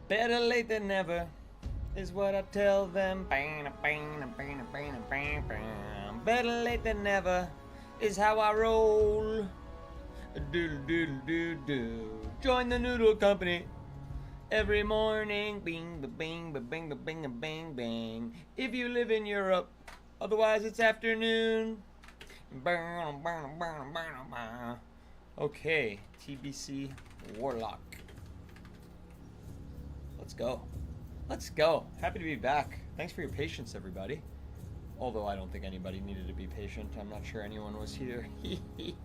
Better late than never is what I tell them. Better late than never is how I roll. Doodle doodle doo doo. Join the noodle company every morning. Bing ba bing ba bing ba bing ba bang bang. If you live in Europe, otherwise it's afternoon. Okay, TBC Warlock. Let's go. Let's go. Happy to be back. Thanks for your patience, everybody. Although I don't think anybody needed to be patient. I'm not sure anyone was here.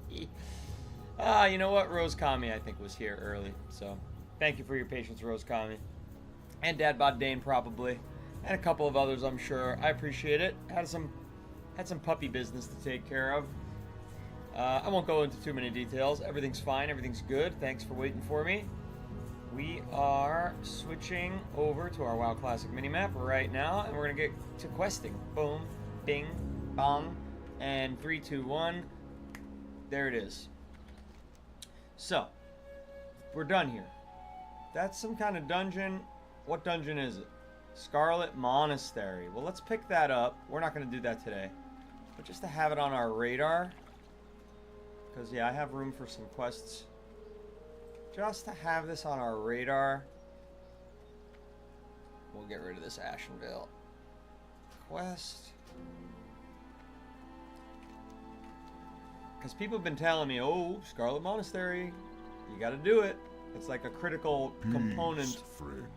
You know what? Rose Kami, I think, was here early. So, thank you for your patience, Rose Kami. And Dad Bod Dane, probably. And a couple of others, I'm sure. I appreciate it. Had some puppy business to take care of. I won't go into too many details. Everything's fine. Everything's good. Thanks for waiting for me. We are switching over to our WoW Classic minimap right now, and we're going to get to questing. Boom, bing, bong, and 3, 2, 1. There it is. So, we're done here. That's some kind of dungeon. What dungeon is it? Scarlet Monastery. Well, let's pick that up. We're not going to do that today. But just to have it on our radar. Because, yeah, I have room for some quests. Just to have this on our radar. We'll get rid of this Ashenvale. Quest. Because people have been telling me, oh, Scarlet Monastery, you got to do it. It's like a critical component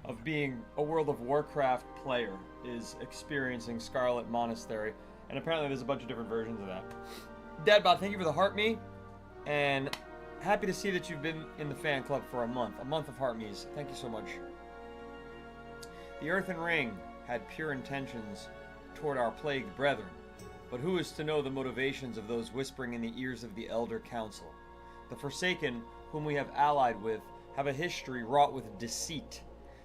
of being a World of Warcraft player, is experiencing Scarlet Monastery. And apparently there's a bunch of different versions of that. Deadbot, thank you for the heart me. And happy to see that you've been in the fan club for a month. A month of heart me's. Thank you so much. The Earthen Ring had pure intentions toward our plagued brethren. But who is to know the motivations of those whispering in the ears of the Elder Council? The Forsaken, whom we have allied with, have a history wrought with deceit.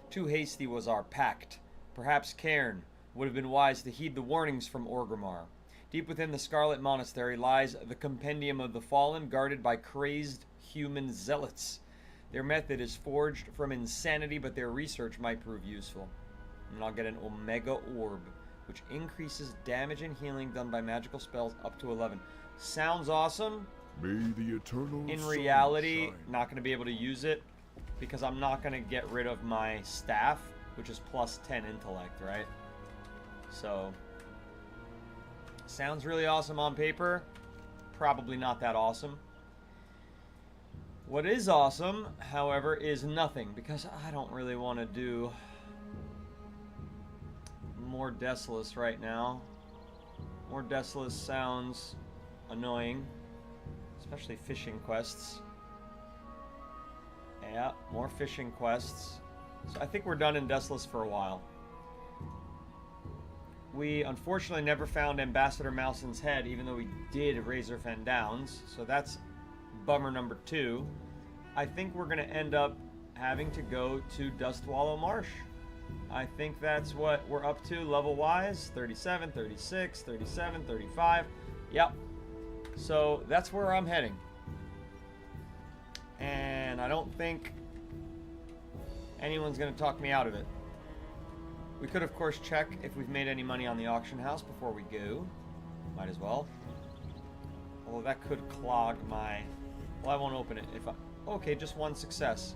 Too hasty was our pact. Perhaps Cairn would have been wise to heed the warnings from Orgrimmar. Deep within the Scarlet Monastery lies the Compendium of the Fallen, guarded by crazed human zealots. Their method is forged from insanity, but their research might prove useful. And I'll get an Omega Orb, which increases damage and healing done by magical spells up to 11. Sounds awesome. May the eternal In reality, not going to be able to use it because I'm not going to get rid of my staff, which is plus 10 intellect, right? So, sounds really awesome on paper. Probably not that awesome. What is awesome, however, is nothing, because I don't really want to do more Desolus right now. More Desolus sounds annoying, especially fishing quests. Yeah, more fishing quests. So I think we're done in Desolus for a while. We unfortunately never found Ambassador Mousen's head, even though we did Razorfen Downs. So that's bummer number 2. I think we're going to end up having to go to Dustwallow Marsh. I think that's what we're up to level-wise. 37, 36, 37, 35. Yep. So that's where I'm heading. And I don't think anyone's going to talk me out of it. We could, of course, check if we've made any money on the auction house before we go. Might as well. Although that could clog my... Well, I won't open it if I... Okay, just one success.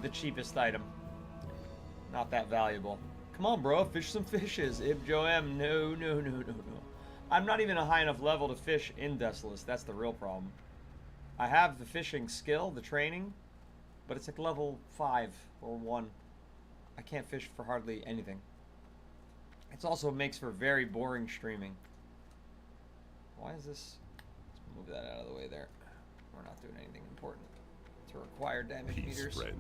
The cheapest item. Not that valuable. Come on, bro. Fish some fishes. If Joem, no, no, no, no, no. I'm not even a high enough level to fish in Desolus. That's the real problem. I have the fishing skill, the training, but it's like level 5 or 1. I can't fish for hardly anything. It also makes for very boring streaming. Why is this? Let's move that out of the way there. We're not doing anything important to require damage meters. Friend.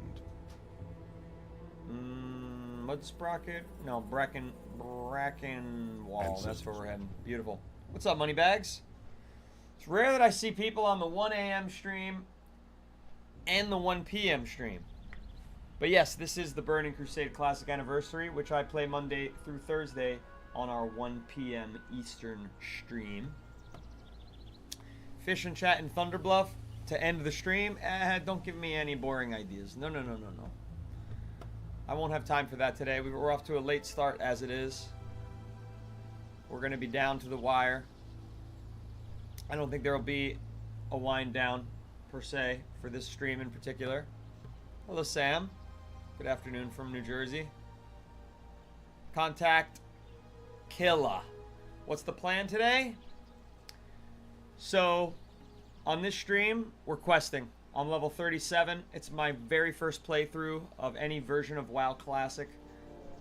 Mud sprocket? No, bracken wall. That's where we're heading. Beautiful. What's up, Moneybags? It's rare that I see people on the 1 a.m. stream and the 1 p.m. stream. But yes, this is the Burning Crusade Classic Anniversary, which I play Monday through Thursday on our 1 p.m. Eastern stream. Fish and chat in Thunderbluff to end the stream. Don't give me any boring ideas. No, no, no, no, no. I won't have time for that today. We're off to a late start as it is. We're going to be down to the wire. I don't think there will be a wind down per se for this stream in particular. Hello, Sam. Good afternoon from New Jersey. Contact Killa. What's the plan today? So, on this stream, we're questing. I'm level 37. It's my very first playthrough of any version of WoW Classic.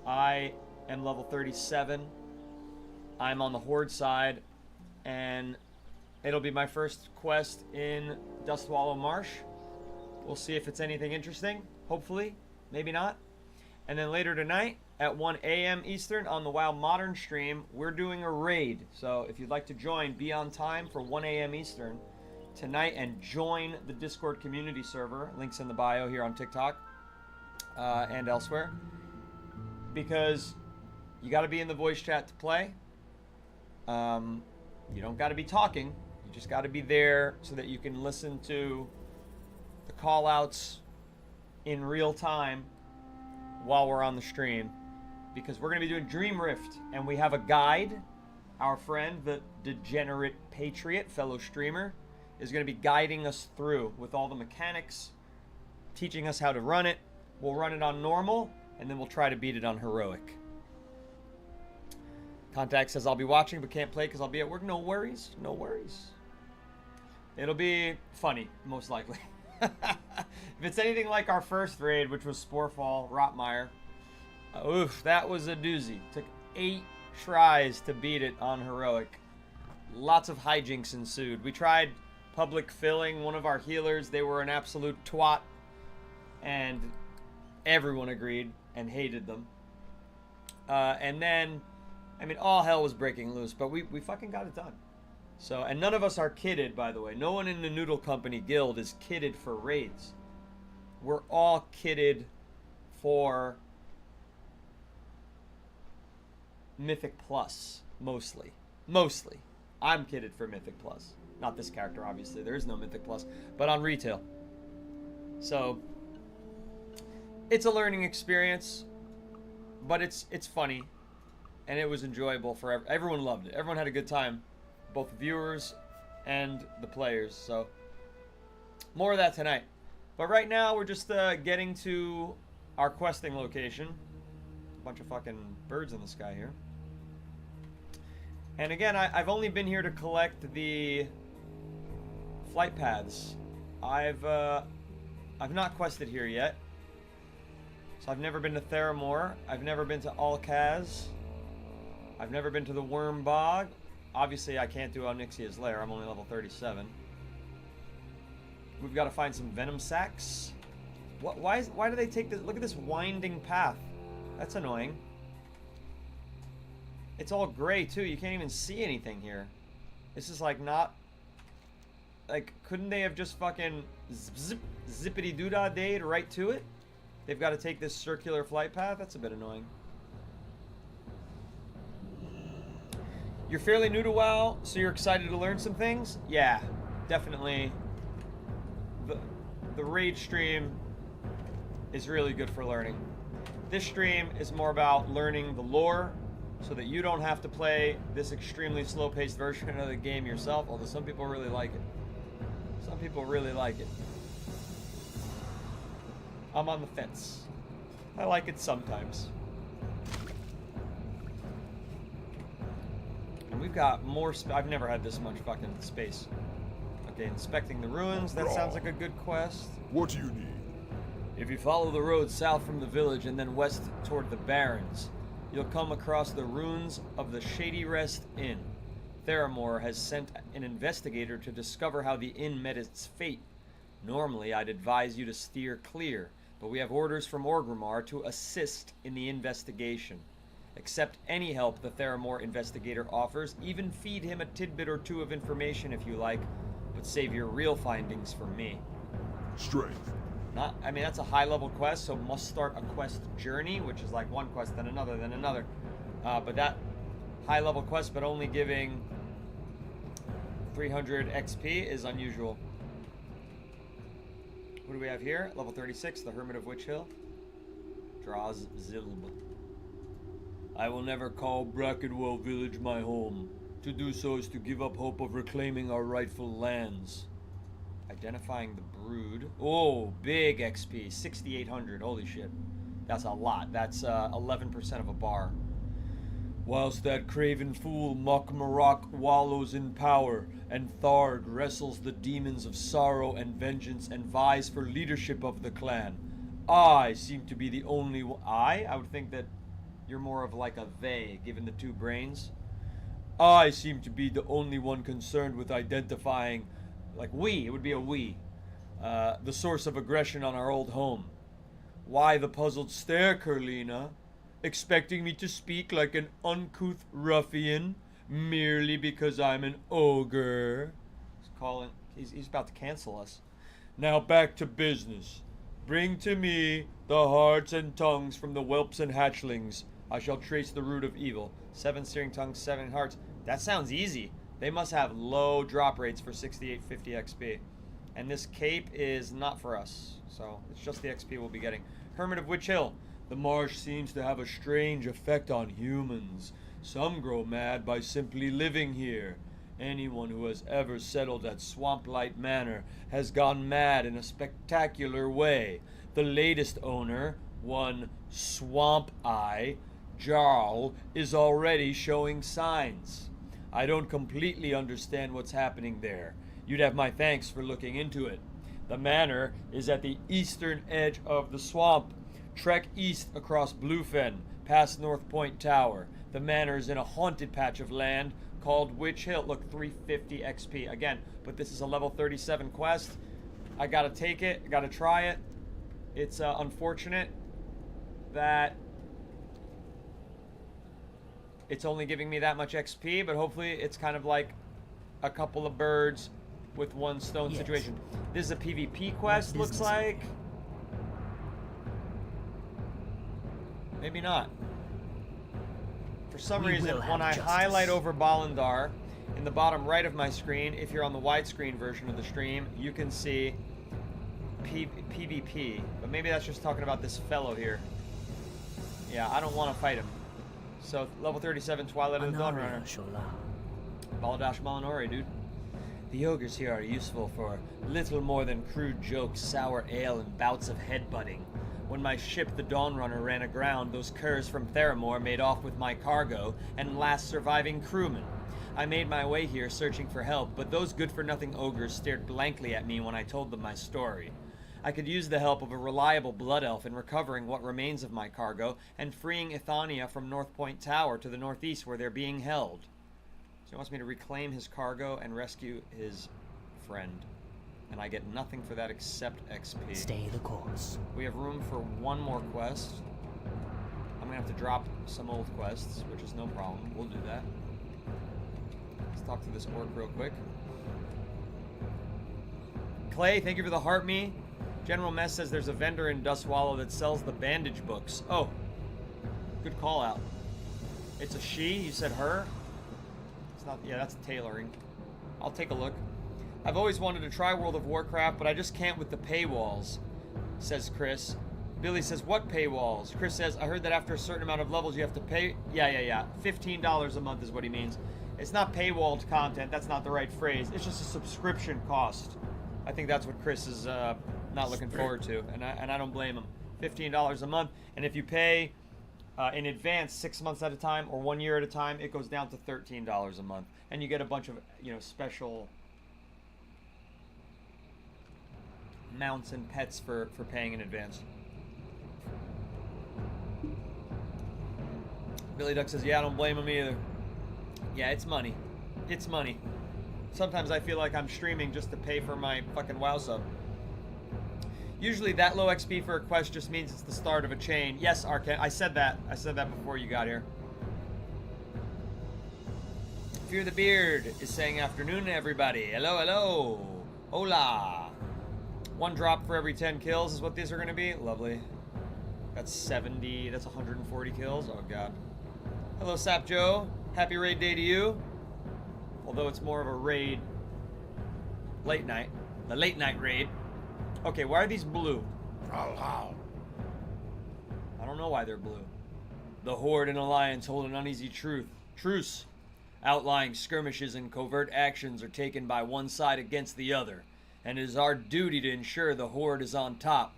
I am level 37. I'm on the Horde side, and it'll be my first quest in Dustwallow Marsh. We'll see if it's anything interesting. Hopefully. Maybe not. And then later tonight, at 1 a.m. Eastern on the WoW Modern stream, we're doing a raid. So if you'd like to join, be on time for 1 a.m. Eastern tonight and join the Discord community server. Links in the bio here on TikTok and elsewhere. Because you got to be in the voice chat to play. You don't got to be talking. You just got to be there so that you can listen to the call-outs in real time while we're on the stream. Because we're going to be doing Dream Rift, and we have a guide. Our friend, the Degenerate Patriot, fellow streamer, is going to be guiding us through with all the mechanics, teaching us how to run it. We'll run it on normal, and then we'll try to beat it on heroic. Contact says, I'll be watching but can't play because I'll be at work. No worries. No worries. It'll be funny, most likely. If it's anything like our first raid, which was Sporefall, Rotmire, oof, that was a doozy. Took 8 tries to beat it on heroic. Lots of hijinks ensued. We tried public filling one of our healers. They were an absolute twat. And everyone agreed and hated them. And then, I mean, all hell was breaking loose. But we fucking got it done. So, and none of us are kitted, by the way. No one in the Noodle Company Guild is kitted for raids. We're all kitted for Mythic Plus, mostly. Mostly. I'm kitted for Mythic Plus. Not this character, obviously. There is no Mythic Plus. But on retail. So, it's a learning experience. But it's funny. And it was enjoyable for everyone loved it. Everyone had a good time. Both viewers and the players. So, more of that tonight. But right now, we're just getting to our questing location. A bunch of fucking birds in the sky here. And again, I've only been here to collect the flight paths. I've not quested here yet. So I've never been to Theramore. I've never been to Alkaz. I've never been to the Worm Bog. Obviously, I can't do Onyxia's Lair. I'm only level 37. We've got to find some Venom Sacs. Why do they take this? Look at this winding path. That's annoying. It's all gray, too. You can't even see anything here. This is, like, not... Like, couldn't they have just fucking zippity-doo-dah-dayed right to it? They've got to take this circular flight path? That's a bit annoying. You're fairly new to WoW, so you're excited to learn some things? Yeah, definitely. The raid stream is really good for learning. This stream is more about learning the lore so that you don't have to play this extremely slow-paced version of the game yourself, although some people really like it. Some people really like it. I'm on the fence. I like it sometimes. And we've got more I've never had this much fucking space. Okay, inspecting the ruins. That sounds like a good quest. What do you need? If you follow the road south from the village and then west toward the Barrens, you'll come across the ruins of the Shady Rest Inn. Theramore has sent an investigator to discover how the inn met its fate. Normally, I'd advise you to steer clear, but we have orders from Orgrimmar to assist in the investigation. Accept any help the Theramore investigator offers, even feed him a tidbit or two of information if you like, but save your real findings for me. Strength. I mean, that's a high-level quest, so must start a quest journey, which is like one quest, then another, then another. But that high-level quest, but only giving 300 XP is unusual. What do we have here? Level 36, the Hermit of Witch Hill. Straz Zilb. I will never call Brackenwell Village my home. To do so is to give up hope of reclaiming our rightful lands. Identifying the brood. Oh, big XP. 6,800. Holy shit. That's a lot. That's 11% of a bar. Whilst that craven fool Mokmarok wallows in power, and Thard wrestles the demons of sorrow and vengeance and vies for leadership of the clan, I seem to be the only one. I would think that you're more of like a they, given the two brains. I seem to be the only one concerned with identifying, like we, it would be a we, the source of aggression on our old home. Why the puzzled stare, Curlina? Expecting me to speak like an uncouth ruffian merely because I'm an ogre? He's about to cancel us. Now back to business. Bring to me the hearts and tongues from the whelps and hatchlings. I shall trace the root of evil. 7 searing tongues, 7 hearts. That sounds easy. They must have low drop rates for 6850 XP. And this cape is not for us. So it's just the XP we'll be getting. Hermit of Witch Hill. The marsh seems to have a strange effect on humans. Some grow mad by simply living here. Anyone who has ever settled at Swamplight Manor has gone mad in a spectacular way. The latest owner, one Swamp Eye, Jarl, is already showing signs. I don't completely understand what's happening there. You'd have my thanks for looking into it. The manor is at the eastern edge of the swamp. Trek east across Bluefen, past North Point Tower. The manor is in a haunted patch of land called Witch Hill. Look, 350 XP. Again, but this is a level 37 quest. I gotta take it. I gotta try it. It's unfortunate that it's only giving me that much XP, but hopefully it's kind of like a couple of birds with one stone situation. This is a PvP quest, looks like. Maybe not. For some reason, when I highlight over Balindar, in the bottom right of my screen, if you're on the widescreen version of the stream, you can see PvP. But maybe that's just talking about this fellow here. Yeah, I don't want to fight him. So, level 37, Twilight of the Dawnrunner. Baladash Molinori, dude. The ogres here are useful for little more than crude jokes, sour ale, and bouts of headbutting. When my ship, the Dawnrunner, ran aground, those curs from Theramore made off with my cargo and last surviving crewman. I made my way here searching for help, but those good-for-nothing ogres stared blankly at me when I told them my story. I could use the help of a reliable blood elf in recovering what remains of my cargo and freeing Ithania from North Point Tower to the northeast where they're being held. So he wants me to reclaim his cargo and rescue his friend. And I get nothing for that except XP. Stay the course. We have room for one more quest. I'm gonna have to drop some old quests, which is no problem. We'll do that. Let's talk to this orc real quick. Clay, thank you for the heart me. General Mess says there's a vendor in Dustwallow that sells the bandage books. Oh, good call out. It's a she? You said her? It's not, yeah, that's tailoring. I'll take a look. I've always wanted to try World of Warcraft, but I just can't with the paywalls, says Chris. Billy says, what paywalls? Chris says, I heard that after a certain amount of levels you have to pay. Yeah. $15 a month is what he means. It's not paywalled content. That's not the right phrase. It's just a subscription cost. I think that's what Chris is not looking forward to, and I don't blame him. $15 a month, and if you pay in advance 6 months at a time or 1 year at a time, it goes down to $13 a month, and you get a bunch of special mounts and pets for paying in advance. Billy Duck says, yeah, I don't blame him either. Yeah, it's money. It's money. Sometimes I feel like I'm streaming just to pay for my fucking WoW sub. Usually that low XP for a quest just means it's the start of a chain. Yes, Arcane, I said that. I said that before you got here. Fear the Beard is saying afternoon, everybody. Hello, hello. Hola. 1 drop for every 10 kills is what these are going to be. Lovely. That's 70. That's 140 kills. Oh, God. Hello, Sap Joe. Happy raid day to you. Although it's more of a raid late night. The late night raid. Okay, why are these blue? I don't know why they're blue. The Horde and Alliance hold an uneasy truce. Outlying skirmishes and covert actions are taken by one side against the other, and it is our duty to ensure the Horde is on top.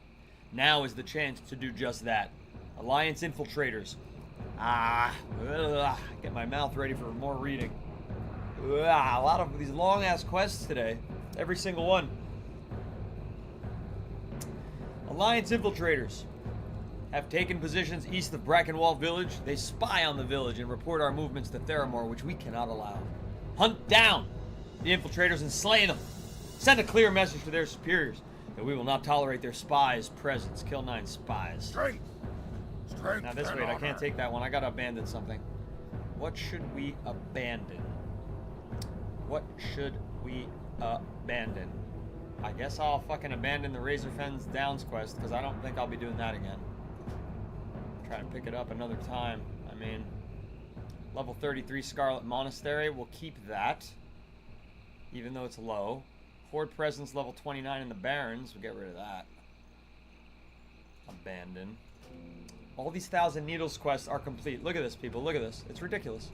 Now is the chance to do just that. Alliance infiltrators. Get my mouth ready for more reading. A lot of these long-ass quests today. Every single one. Alliance infiltrators have taken positions east of Brackenwall Village. They spy on the village and report our movements to Theramore, which we cannot allow. Hunt down the infiltrators and slay them. Send a clear message to their superiors that we will not tolerate their spies' presence. Kill 9 spies. Strength. Now this way, I can't take that one. I gotta abandon something. What should we abandon? What should we abandon? I guess I'll fucking abandon the Razor Fens Downs quest, because I don't think I'll be doing that again. Try and pick it up another time. I mean, level 33 Scarlet Monastery, we'll keep that, even though it's low. Horde Presence level 29 in the Barrens, we'll get rid of that. Abandon. All these Thousand Needles quests are complete. Look at this, people. Look at this. It's ridiculous.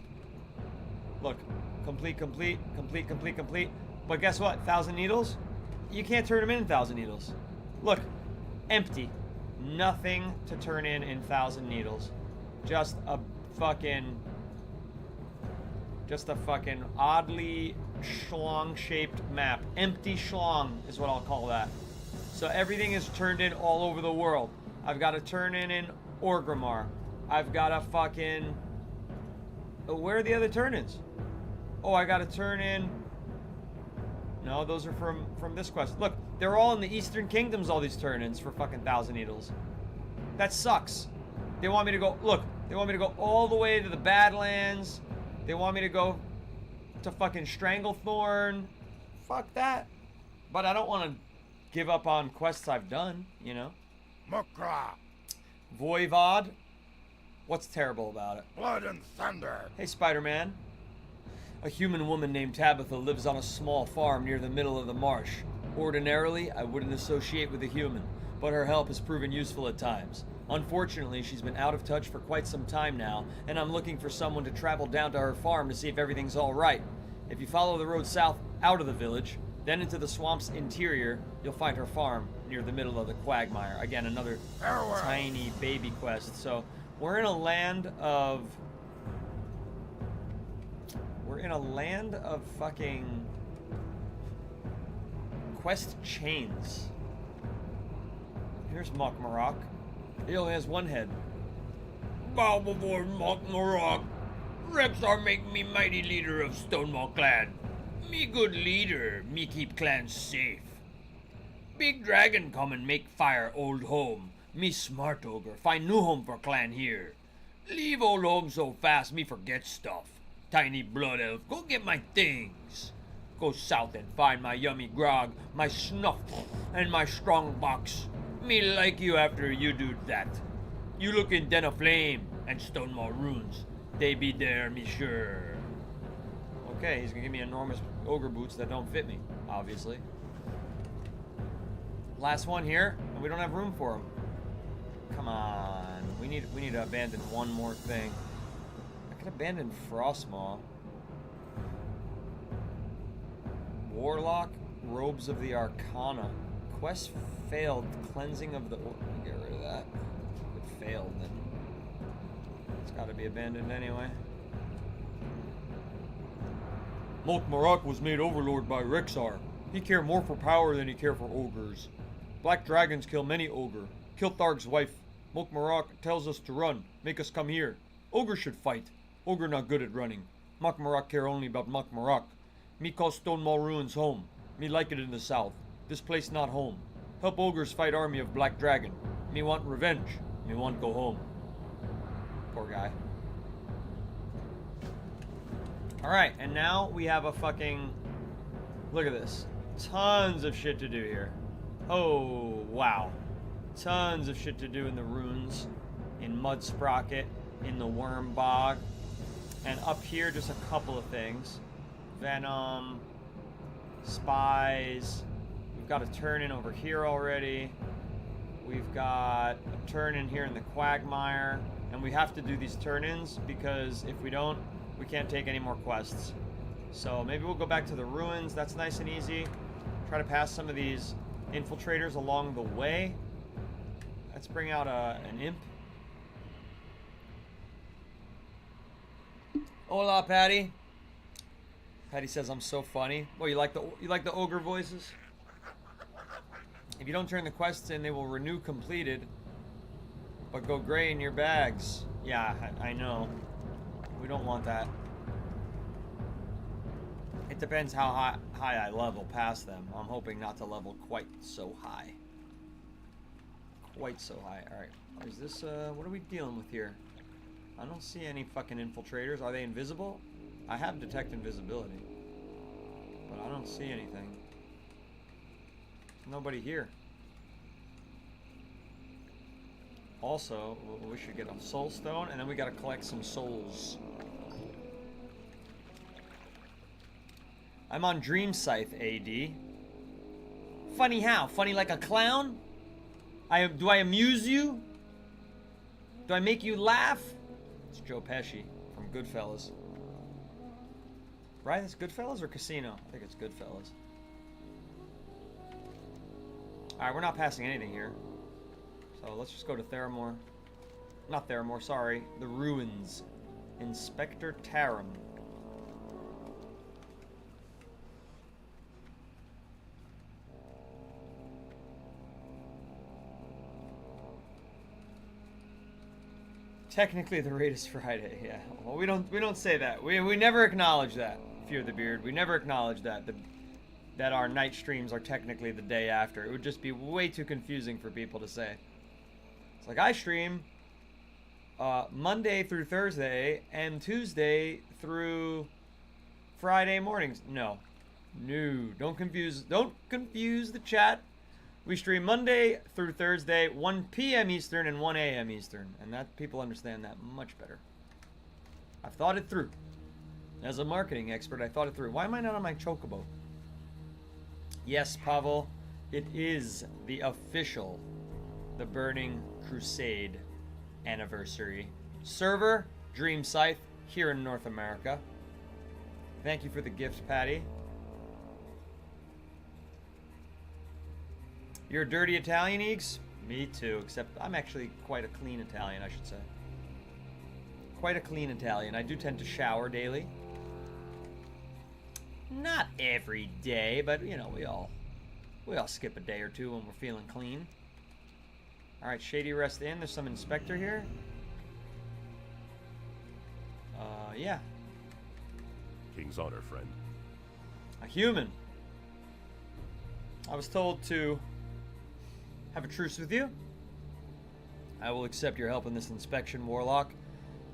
Look. Complete. But guess what? 1,000 Needles? You can't turn them in 1,000 Needles. Look. Empty. Nothing to turn in 1,000 Needles. Just a fucking oddly schlong-shaped map. Empty schlong is what I'll call that. So everything is turned in all over the world. I've got to turn in Orgrimmar. I've got to fucking... where are the other turn-ins? Oh, I got to turn in... No, those are from this quest. Look, they're all in the Eastern Kingdoms, all these turn-ins for fucking 1,000 Needles. That sucks. They want me to go... Look, they want me to go all the way to the Badlands. They want me to go to fucking Stranglethorn. Fuck that. But I don't want to give up on quests I've done, you know? Mukra. Voivod. What's terrible about it? Blood and thunder. Hey, Spider-Man. A human woman named Tabitha lives on a small farm near the middle of the marsh. Ordinarily, I wouldn't associate with a human, but her help has proven useful at times. Unfortunately, she's been out of touch for quite some time now, and I'm looking for someone to travel down to her farm to see if everything's all right. If you follow the road south out of the village, then into the swamp's interior, you'll find her farm near the middle of the quagmire. Again, another tiny baby quest. So we're in a land of... fucking quest chains. Here's Mok'Marok. He only has one head. Bow before Mok'Marok. Rexar make me mighty leader of Stonewall Clan. Me good leader, me keep clan safe. Big dragon come and make fire old home. Me smart ogre, find new home for clan here. Leave old home so fast me forget stuff. Tiny blood elf, go get my things. Go south and find my yummy grog, my snuff, and my strong box. Me like you after you do that. You look in Den of Flame and Stonewall Runes. They be there, me sure. Okay, he's gonna give me enormous ogre boots that don't fit me, obviously. Last one here, and we don't have room for him. Come on, we need to abandon one more thing. I could abandon Frostmaw. Warlock, Robes of the Arcana. Quest failed. Cleansing of the... Get rid of that. It failed, then. It's got to be abandoned anyway. Mok'Marok was made overlord by Rexar. He care more for power than he care for ogres. Black dragons kill many ogre. Kill Tharg's wife. Mok'Marok tells us to run. Make us come here. Ogre should fight. Ogre not good at running. Mok'Marok care only about Mok'Marok. Me call Stonewall Ruins home. Me like it in the south. This place not home. Help ogres fight army of black dragon. Me want revenge. Me want go home. Poor guy. Alright, and now we have a fucking... Look at this. Tons of shit to do here. Oh, wow. Tons of shit to do in the runes. In Mud Sprocket. In the Worm Bog. And up here, just a couple of things. Venom. Spies. We've got a turn in over here already. We've got a turn-in here in the Quagmire. And we have to do these turn-ins because if we don't, we can't take any more quests. So maybe we'll go back to the ruins. That's nice and easy. Try to pass some of these infiltrators along the way. Let's bring out an imp. Hola, Patty. Patty says I'm so funny. Well, you like the ogre voices? If you don't turn the quests in, they will renew completed, but go gray in your bags. Yeah, I know. We don't want that. It depends how high I level past them. I'm hoping not to level quite so high. Quite so high. Alright. Is this, what are we dealing with here? I don't see any fucking infiltrators. Are they invisible? I have detect invisibility. But I don't see anything. There's nobody here. Also, we should get a soul stone, and then we gotta collect some souls. I'm on Dream Scythe, AD. Funny how? Funny like a clown? Do I amuse you? Do I make you laugh? It's Joe Pesci from Goodfellas. Right? It's Goodfellas or Casino? I think it's Goodfellas. Alright, we're not passing anything here. So let's just go to Theramore. Not Theramore, sorry. The Ruins. Inspector Tarim. Technically, the raid is Friday. Yeah. Well, we don't say that. We never acknowledge that. Fear the Beard. We never acknowledge that that our night streams are technically the day after. It would just be way too confusing for people to say. It's like I stream Monday through Thursday and Tuesday through Friday mornings. No, don't confuse the chat. We stream Monday through Thursday, 1 p.m. Eastern and 1 a.m. Eastern. And that people understand that much better. I've thought it through. As a marketing expert, I thought it through. Why am I not on my chocobo? Yes, Pavel, it is the official The Burning Crusade anniversary. Server, Dream Scythe, here in North America. Thank you for the gift, Patty. You're a dirty Italian, Eags? Me too, except I'm actually quite a clean Italian, I should say. Quite a clean Italian. I do tend to shower daily. Not every day, but you know, we all skip a day or two when we're feeling clean. Alright, Shady Rest Inn. There's some inspector here. Yeah. King's honor, friend. A human. I was told to have a truce with you. I will accept your help in this inspection, Warlock.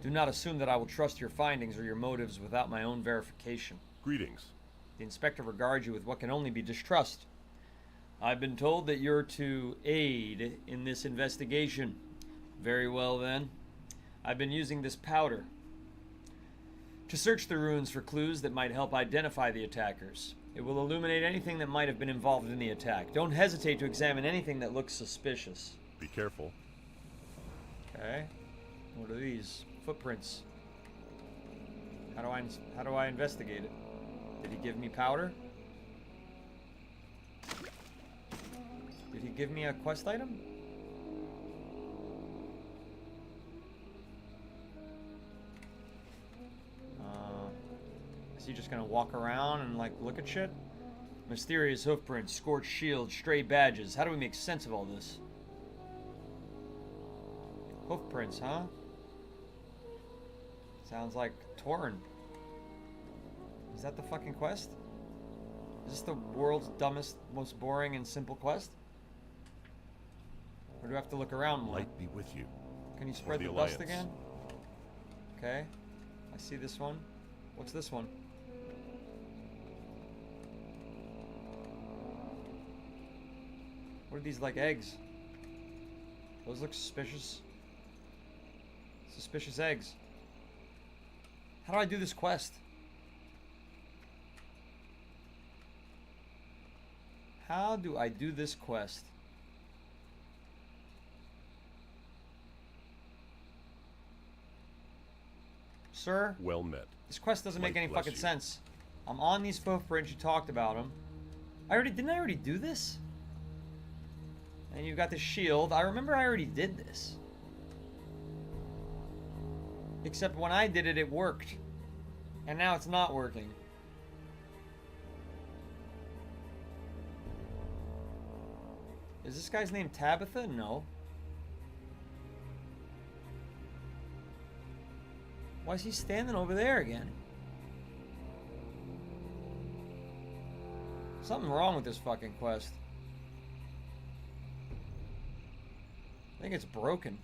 Do not assume that I will trust your findings or your motives without my own verification. Greetings. The inspector regards you with what can only be distrust. I've been told that you're to aid in this investigation. Very well then. I've been using this powder to search the ruins for clues that might help identify the attackers. It will illuminate anything that might have been involved in the attack. Don't hesitate to examine anything that looks suspicious. Be careful. Okay. What are these? Footprints. How do I investigate it? Did he give me powder? Did he give me a quest item? Is he just gonna walk around and like look at shit? Mysterious hoofprints, scorched shields, stray badges. How do we make sense of all this? Hoofprints, huh? Sounds like Torn. Is that the fucking quest? Is this the world's dumbest, most boring and simple quest? Or do I have to look around more? Light be with you. Can you spread the dust again? Okay. I see this one. What's this one? What are these, like eggs? Those look suspicious. Suspicious eggs. How do I do this quest? How do I do this quest? Sir, Well met. this quest doesn't make Light any bless fucking you. sense. I'm on these footprints, you talked about them. Didn't I already do this? And you got the shield. I remember I already did this. Except when I did it, it worked. And now it's not working. Is this guy's name Tabitha? No. Why is he standing over there again? Something wrong with this fucking quest. I think it's broken.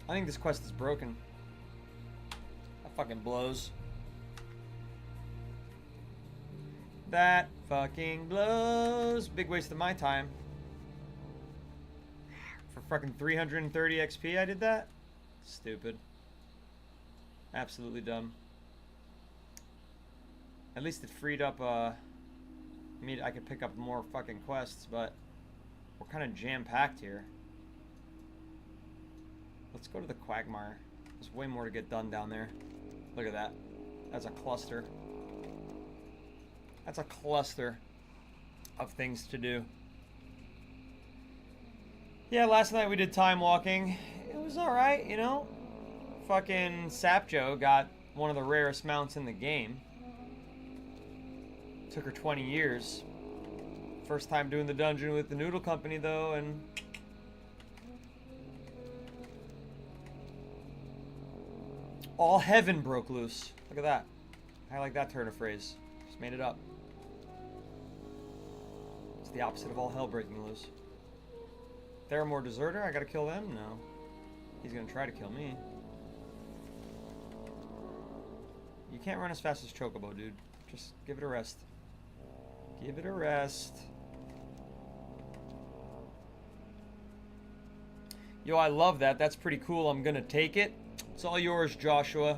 I think this quest is broken. That fucking blows. That fucking blows. Big waste of my time. For fucking 330 XP I did that? Stupid. Absolutely dumb. At least it freed up, I could pick up more fucking quests, but we're kind of jam-packed here. Let's go to the Quagmire. There's way more to get done down there. Look at that. That's a cluster. That's a cluster of things to do. Yeah, last night we did time walking. It was alright, you know? Fucking Sapjo got one of the rarest mounts in the game. Took her 20 years. First time doing the dungeon with the Noodle Company, though, and... all heaven broke loose. Look at that. I like that turn of phrase. Just made it up. It's the opposite of all hell breaking loose. Theramore Deserter, I gotta kill them? No. He's gonna try to kill me. You can't run as fast as Chocobo, dude. Just give it a rest. Give it a rest. Yo, I love that. That's pretty cool. I'm gonna take it. It's all yours, Joshua.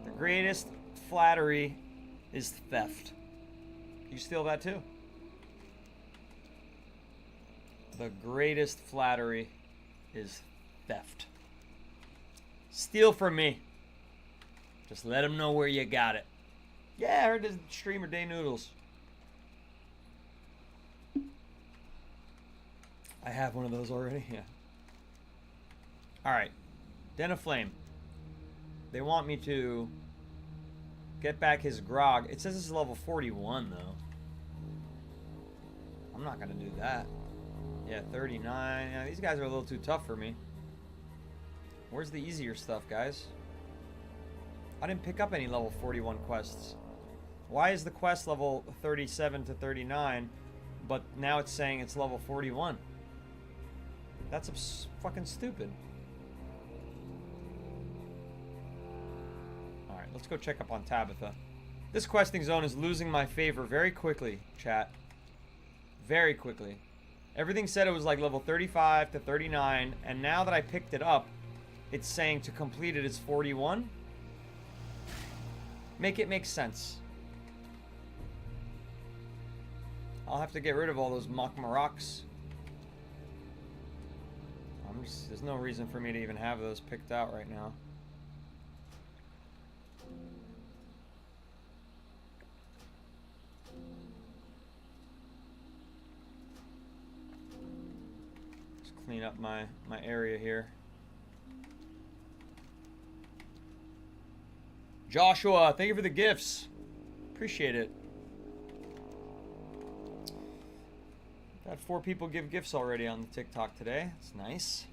The greatest flattery is theft. You steal that too? The greatest flattery is theft. Steal from me. Just let them know where you got it. Yeah, I heard this streamer Day Noodles. I have one of those already, yeah. Alright. Den of Flame. They want me to get back his grog. It says this is level 41, though. I'm not going to do that. Yeah, 39. Yeah, these guys are a little too tough for me. Where's the easier stuff, guys? I didn't pick up any level 41 quests. Why is the quest level 37 to 39, but now it's saying it's level 41? That's fucking stupid. Alright, let's go check up on Tabitha. This questing zone is losing my favor very quickly, chat. Very quickly. Everything said it was like level 35 to 39, and now that I picked it up, it's saying to complete it is 41. Make it make sense. I'll have to get rid of all those Makmaraks. There's no reason for me to even have those picked out right now. Just clean up my area here. Joshua, thank you for the gifts. Appreciate it. Had 4 people give gifts already on the TikTok today. That's nice.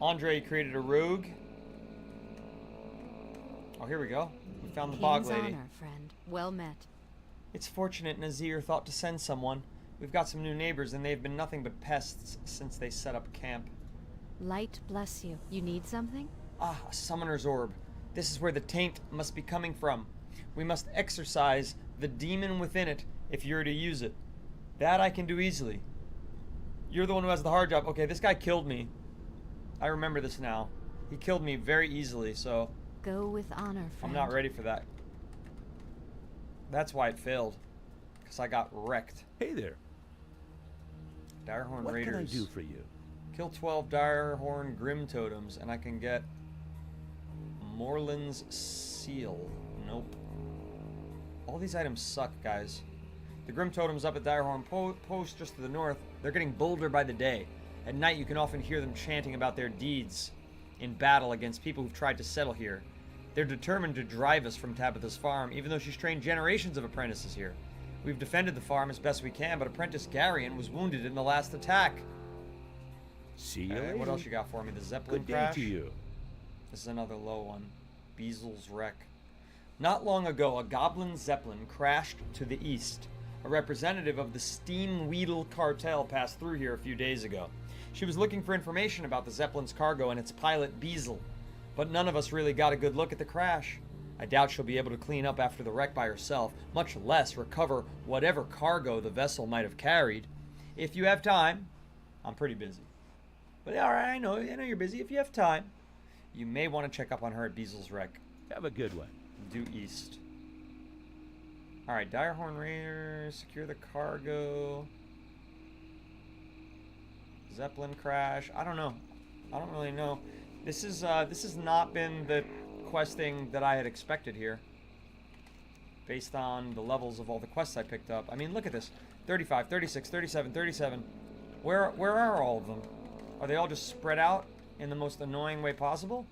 Andre created a rogue. Oh, here we go. We found the bog lady. Honor, friend. Well met. It's fortunate Nazir thought to send someone. We've got some new neighbors, and they've been nothing but pests since they set up camp. Light bless you. You need something? Ah, a summoner's orb. This is where the taint must be coming from. We must exorcise the demon within it if you're to use it. That I can do easily. You're the one who has the hard job. Okay, this guy killed me. I remember this now. He killed me very easily, so... Go with honor, friend. I'm not ready for that. That's why it failed. because I got wrecked. Hey there. Direhorn What Raiders. can I do for you? Kill 12 Direhorn Grim Totems, and I can get Moreland's Seal. Nope. All these items suck, guys. The Grim Totems up at Direhorn Post just to the north, they're getting bolder by the day. At night, you can often hear them chanting about their deeds in battle against people who've tried to settle here. They're determined to drive us from Tabitha's farm, even though she's trained generations of apprentices here. We've defended the farm as best we can, but Apprentice Garion was wounded in the last attack. See you later. What else you got for me? The Zeppelin Good day crash? to you. This is another low one. Beasel's wreck. Not long ago, a goblin Zeppelin crashed to the east. A representative of the Steam Weedle cartel passed through here a few days ago. She was looking for information about the Zeppelin's cargo and its pilot, Beazle. But none of us really got a good look at the crash. I doubt she'll be able to clean up after the wreck by herself, much less recover whatever cargo the vessel might have carried. If you have time, I'm pretty busy. But alright, I know you're busy. If you have time, you may want to check up on her at Beazle's wreck. Have a good one. Due east. Alright, Direhorn Raiders, secure the cargo. Zeppelin crash. I don't know. I don't really know. This has not been the questing that I had expected here. Based on the levels of all the quests I picked up. I mean, look at this. 35, 36, 37, 37. Where are all of them? Are they all just spread out in the most annoying way possible?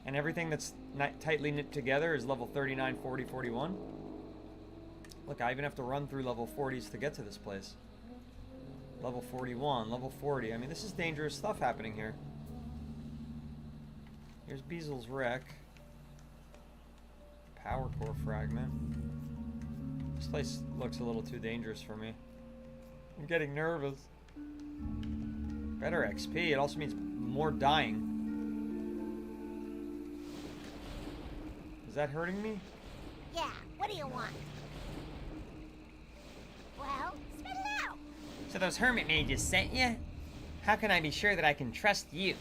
And everything that's tightly knit together is level 39, 40, 41? Look, I even have to run through level 40s to get to this place. Level 41, level 40. I mean, this is dangerous stuff happening here. Here's Beazle's wreck. Power core fragment. This place looks a little too dangerous for me. I'm getting nervous. Better XP. It also means more dying. Is that hurting me? Yeah, what do you want? Well, spit it out! So those hermit mages sent you? How can I be sure that I can trust you?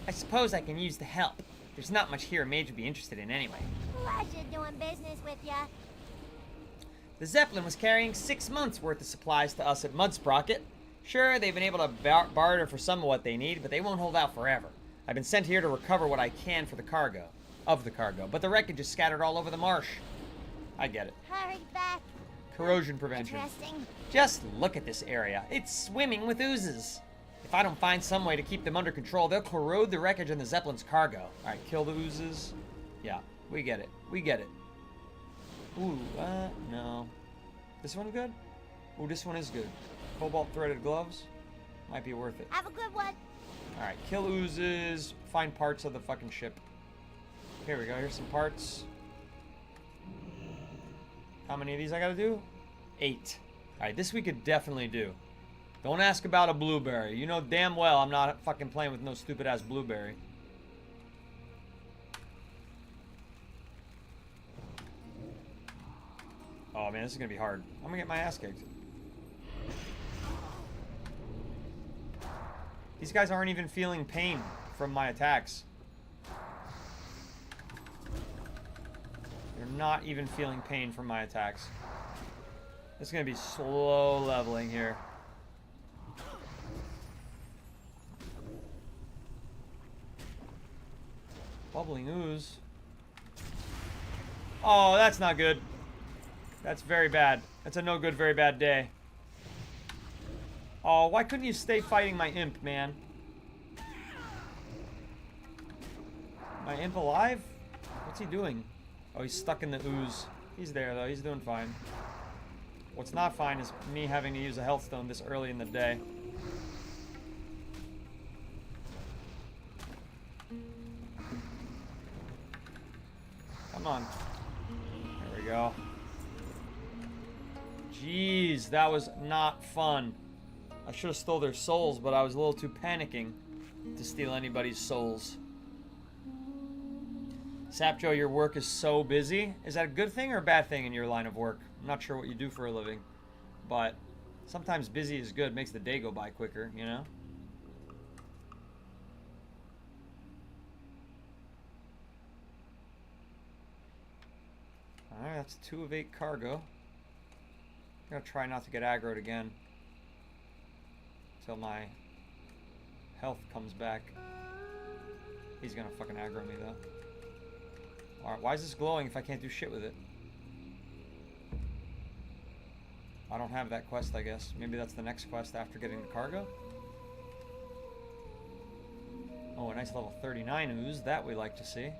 I suppose I can use the help. There's not much here a mage would be interested in anyway. Pleasure doing business with ya. The Zeppelin was carrying 6 months worth of supplies to us at Mudsprocket. Sure, they've been able to barter for some of what they need, but they won't hold out forever. I've been sent here to recover what I can for the cargo. But the wreckage is scattered all over the marsh. I get it. Hurry back. Corrosion prevention. Interesting. Just look at this area. It's swimming with oozes. If I don't find some way to keep them under control, they'll corrode the wreckage and the Zeppelin's cargo. Alright, kill the oozes. Yeah, we get it. We get it. Ooh, no. This one good? Ooh, this one is good. Cobalt threaded gloves. Might be worth it. Have a good one. Alright, kill oozes. Find parts of the fucking ship. Here we go. Here's some parts. How many of these I gotta do? 8. Alright, this we could definitely do. Don't ask about a blueberry. You know damn well I'm not fucking playing with no stupid ass blueberry. Oh man, this is gonna be hard. I'm gonna get my ass kicked. These guys aren't even feeling pain from my attacks. They're not even feeling pain from my attacks. This is gonna be slow leveling here. Bubbling ooze. Oh, that's not good. That's very bad. That's a no good, very bad day. Oh, why couldn't you stay fighting my imp, man? My imp alive? What's he doing? Oh, he's stuck in the ooze. He's there, though. He's doing fine. What's not fine is me having to use a health stone this early in the day. Come on. There we go. Jeez, that was not fun. I should have stole their souls, but I was a little too panicking to steal anybody's souls. Sapjo, your work is so busy. Is that a good thing or a bad thing in your line of work? I'm not sure what you do for a living, but sometimes busy is good. Makes the day go by quicker, you know? Alright, that's 2 of 8 cargo. I'm gonna try not to get aggroed again. Till my health comes back. He's gonna fucking aggro me though. Alright, why is this glowing if I can't do shit with it? I don't have that quest, I guess. Maybe that's the next quest after getting the cargo? Oh, a nice level 39 ooze. That we like to see.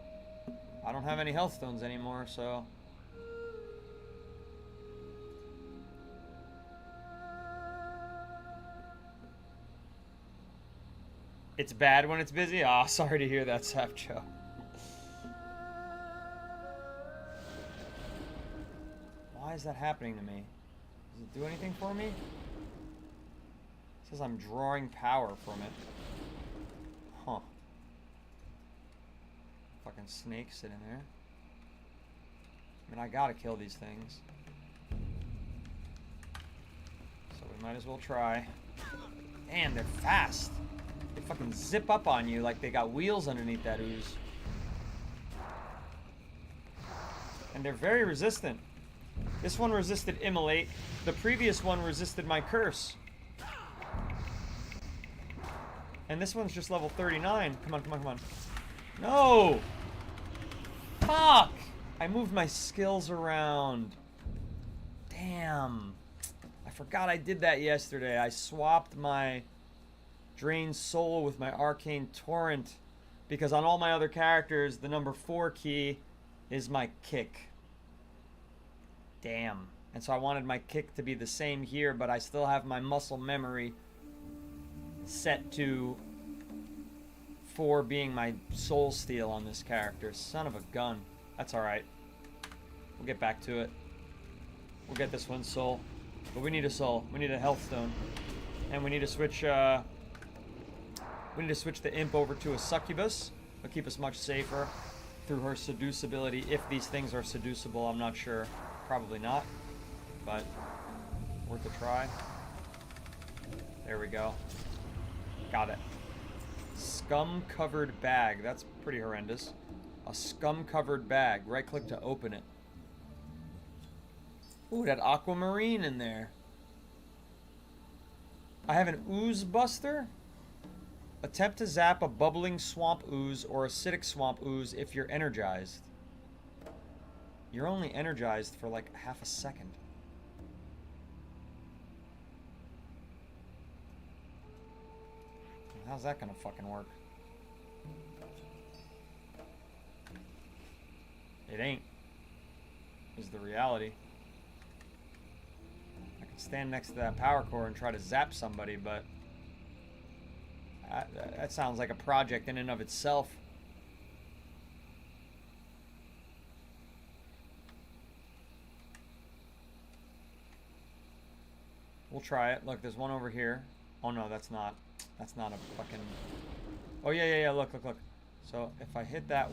I don't have any health stones anymore, so... It's bad when it's busy? Aw, sorry to hear that, Sapcho. Why is that happening to me? Does it do anything for me? It says I'm drawing power from it. Huh. Fucking snake sitting there. I mean, I gotta kill these things. So we might as well try. Damn, they're fast. They fucking zip up on you like they got wheels underneath that ooze. And they're very resistant. This one resisted Immolate. The previous one resisted my curse. And this one's just level 39. Come on, come on, come on. No! Fuck! I moved my skills around. Damn. I forgot I did that yesterday. I swapped my Drain Soul with my Arcane Torrent. Because on all my other characters, the number 4 key is my kick. Damn. And so I wanted my kick to be the same here, but I still have my muscle memory set to 4 being my soul steal on this character. Son of a gun. That's alright. We'll get back to it. We'll get this one soul. But we need a soul. We need a health stone. And we need to switch the imp over to a succubus. It'll keep us much safer through her seduce ability. If these things are seducible, I'm not sure. Probably not. But worth a try. There we go. Got it. Scum-covered bag. That's pretty horrendous. A scum-covered bag. Right-click to open it. Ooh, that aquamarine in there. I have an ooze buster. Attempt to zap a bubbling swamp ooze or acidic swamp ooze if you're energized. You're only energized for like half a second. How's that gonna fucking work? It ain't. Is the reality. I can stand next to that power core and try to zap somebody, but that sounds like a project in and of itself. We'll try it. Look, there's one over here. Oh no, that's not. That's not a fucking... Oh yeah, yeah, yeah, look, look, look. So, if I hit that...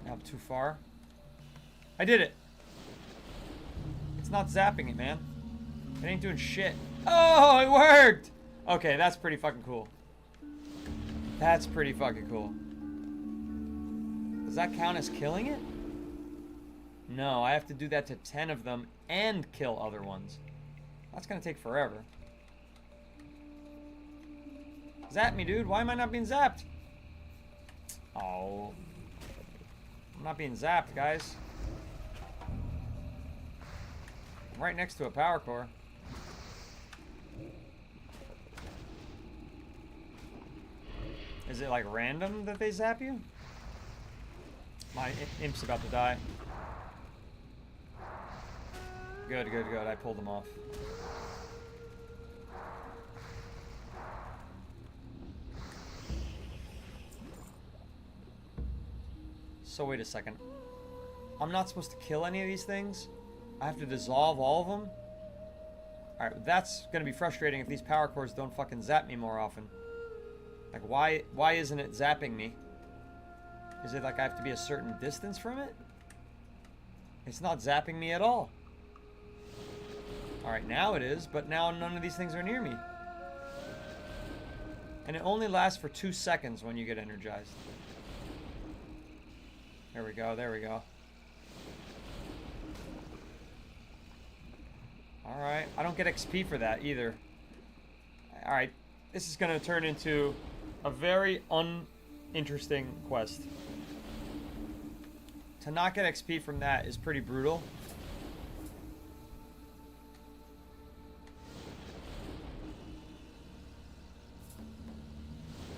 I'm too far. I did it! It's not zapping it, man. It ain't doing shit. Oh, it worked! Okay, that's pretty fucking cool. That's pretty fucking cool. Does that count as killing it? No, I have to do that to 10 of them and kill other ones. That's gonna take forever. Zap me, dude. Why am I not being zapped? Oh. I'm not being zapped, guys. I'm right next to a power core. Is it like random that they zap you? My imp's about to die. Good, good, good. I pulled them off. So wait a second. I'm not supposed to kill any of these things? I have to dissolve all of them? Alright, that's gonna be frustrating if these power cores don't fucking zap me more often. Like, why isn't it zapping me? Is it like I have to be a certain distance from it? It's not zapping me at all. Alright, now it is, but now none of these things are near me. And it only lasts for 2 seconds when you get energized. There we go, there we go. I don't get XP for that either. Alright, this is going to turn into a very uninteresting quest. To not get XP from that is pretty brutal.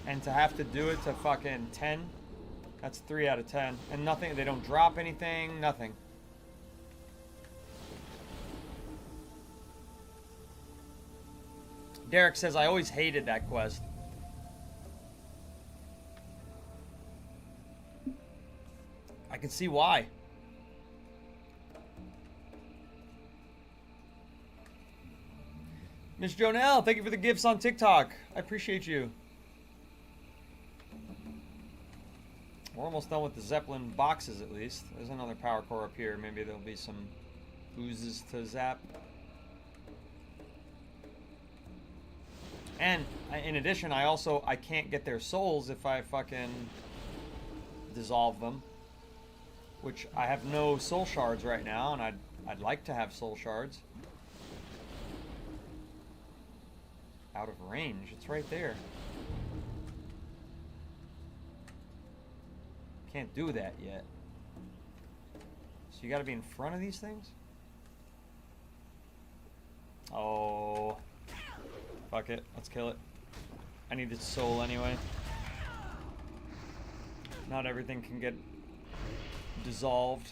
And to have to do it to fucking 10, that's 3 out of 10. And nothing, they don't drop anything, nothing. Derek says, I always hated that quest. I can see why. Miss Jonelle, thank you for the gifts on TikTok. I appreciate you. We're almost done with the Zeppelin boxes, at least. There's another power core up here. Maybe there'll be some oozes to zap. And in addition, I can't get their souls if I fucking dissolve them. Which I have no soul shards right now, and I'd like to have soul shards. Out of range. It's right there. Can't do that yet. So you gotta be in front of these things? Oh. Fuck it. Let's kill it. I need its soul anyway. Not everything can get dissolved.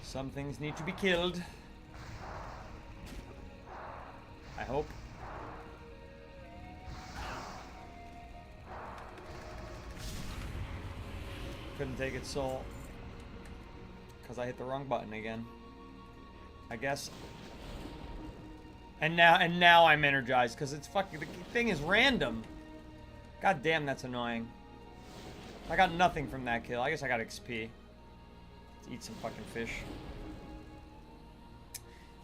Some things need to be killed. I hope. Couldn't take its soul because I hit the wrong button again. I guess. And now I'm energized because it's fucking, the thing is random. God damn, that's annoying. I got nothing from that kill. I guess I got XP. Let's eat some fucking fish.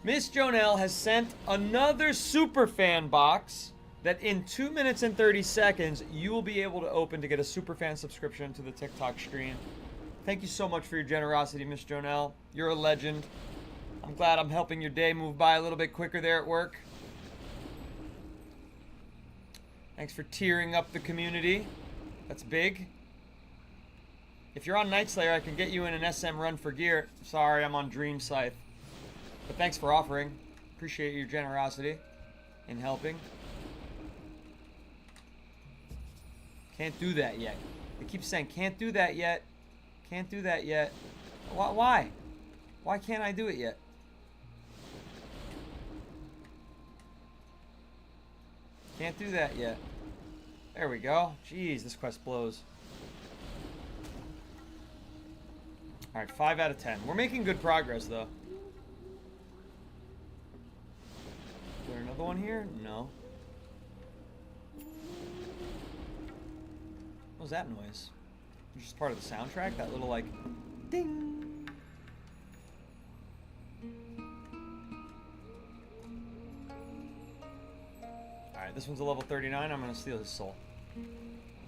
Miss Jonelle has sent another superfan box that in 2 minutes and 30 seconds you will be able to open to get a superfan subscription to the TikTok stream. Thank you so much for your generosity, Miss Jonelle. You're a legend. I'm glad I'm helping your day move by a little bit quicker there at work. Thanks for tearing up the community. That's big. If you're on Night Slayer, I can get you in an SM run for gear. Sorry, I'm on Dream Scythe. But thanks for offering. Appreciate your generosity in helping. Can't do that yet. They keep saying, can't do that yet. Can't do that yet. Why? Why can't I do it yet? Can't do that yet. There we go. Jeez, this quest blows. Alright, 5 out of 10. We're making good progress, though. Is there another one here? No. What was that noise? It's just part of the soundtrack? That little, like, ding! Alright, this one's a level 39. I'm gonna steal his soul.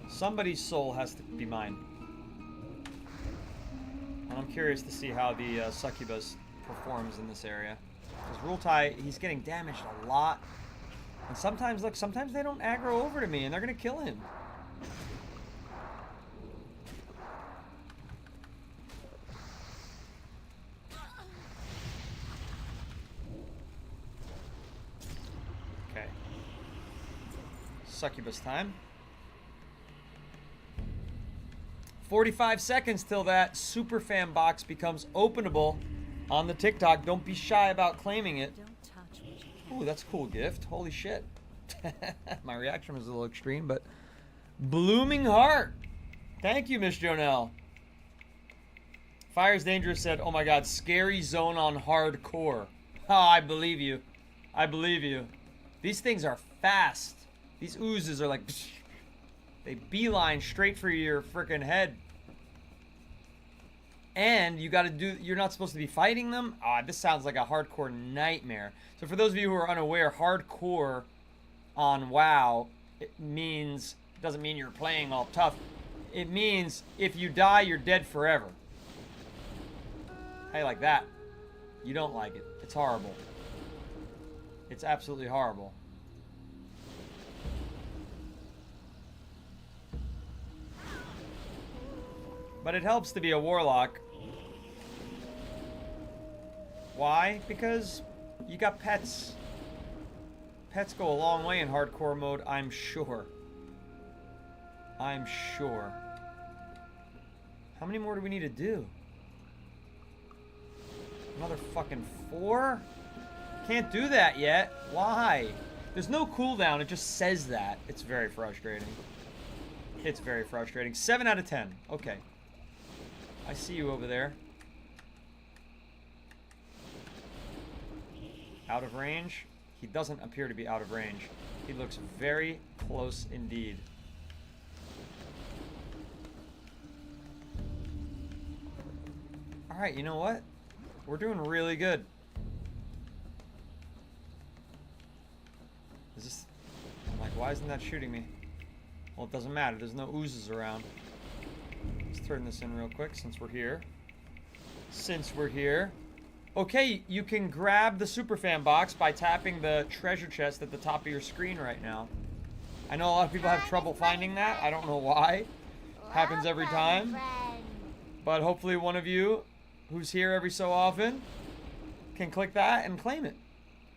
Somebody's soul has to be mine. And I'm curious to see how the succubus performs in this area. Because Rultai, he's getting damaged a lot. And sometimes, look, sometimes they don't aggro over to me and they're gonna kill him. Okay. Succubus time. 45 seconds till that superfan box becomes openable on the TikTok. Don't be shy about claiming it. Don't touch what you can't. Ooh, that's a cool gift. Holy shit. My reaction was a little extreme, but blooming heart. Thank you, Miss Jonelle. Fire's Dangerous said, oh my god, scary zone on hardcore. Oh, I believe you. I believe you. These things are fast. These oozes are like, psh, they beeline straight for your freaking head. And you gotta do, you're not supposed to be fighting them. Ah, this sounds like a hardcore nightmare. So for those of you who are unaware, hardcore on WoW, it doesn't mean you're playing all tough. It means if you die, you're dead forever. How you like that? You don't like it. It's horrible. It's absolutely horrible. But it helps to be a warlock. Why? Because you got pets. Pets go a long way in hardcore mode, I'm sure. I'm sure. How many more do we need to do? Another fucking 4? Can't do that yet. Why? There's no cooldown, it just says that. It's very frustrating. It's very frustrating. 7 out of 10. Okay. I see you over there. Out of range? He doesn't appear to be out of range. He looks very close indeed. Alright, you know what? We're doing really good. Is this... I'm like, why isn't that shooting me? Well, it doesn't matter. There's no oozes around. Let's turn this in real quick since we're here. Since we're here. Okay, you can grab the superfan box by tapping the treasure chest at the top of your screen right now. I know a lot of people have trouble finding that. I don't know why. Happens every time. But hopefully one of you who's here every so often can click that and claim it.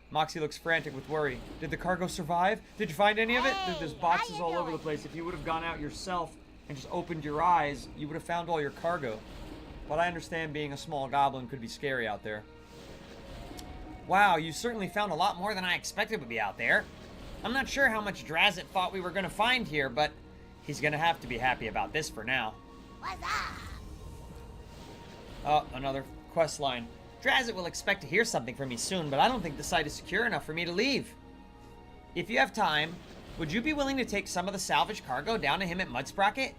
Moxie looks frantic with worry. Did the cargo survive? Did you find any of it? There's boxes all over the place. If you would have gone out yourself and just opened your eyes, you would have found all your cargo. But I understand being a small goblin could be scary out there. Wow, you certainly found a lot more than I expected would be out there. I'm not sure how much Drazit thought we were going to find here, but he's going to have to be happy about this for now. What's up? Oh, another quest line. Drazit will expect to hear something from me soon, but I don't think the site is secure enough for me to leave. If you have time, would you be willing to take some of the salvage cargo down to him at Mudsprocket?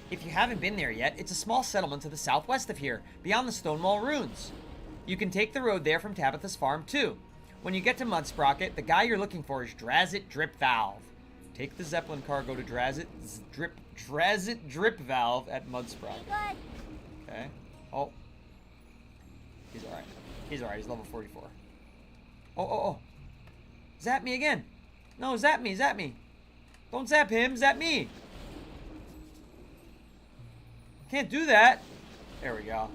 If you haven't been there yet, it's a small settlement to the southwest of here, beyond the Stonewall Ruins. You can take the road there from Tabitha's farm, too. When you get to Mudsprocket, the guy you're looking for is Drazit Drip Valve. Take the Zeppelin cargo to Drazit Drip Valve at Mudsprocket. Good. Okay. Oh. He's alright. He's alright. He's level 44. Oh. Zap me again. No, zap me. Zap me. Don't zap him. Zap me. Can't do that. There we go.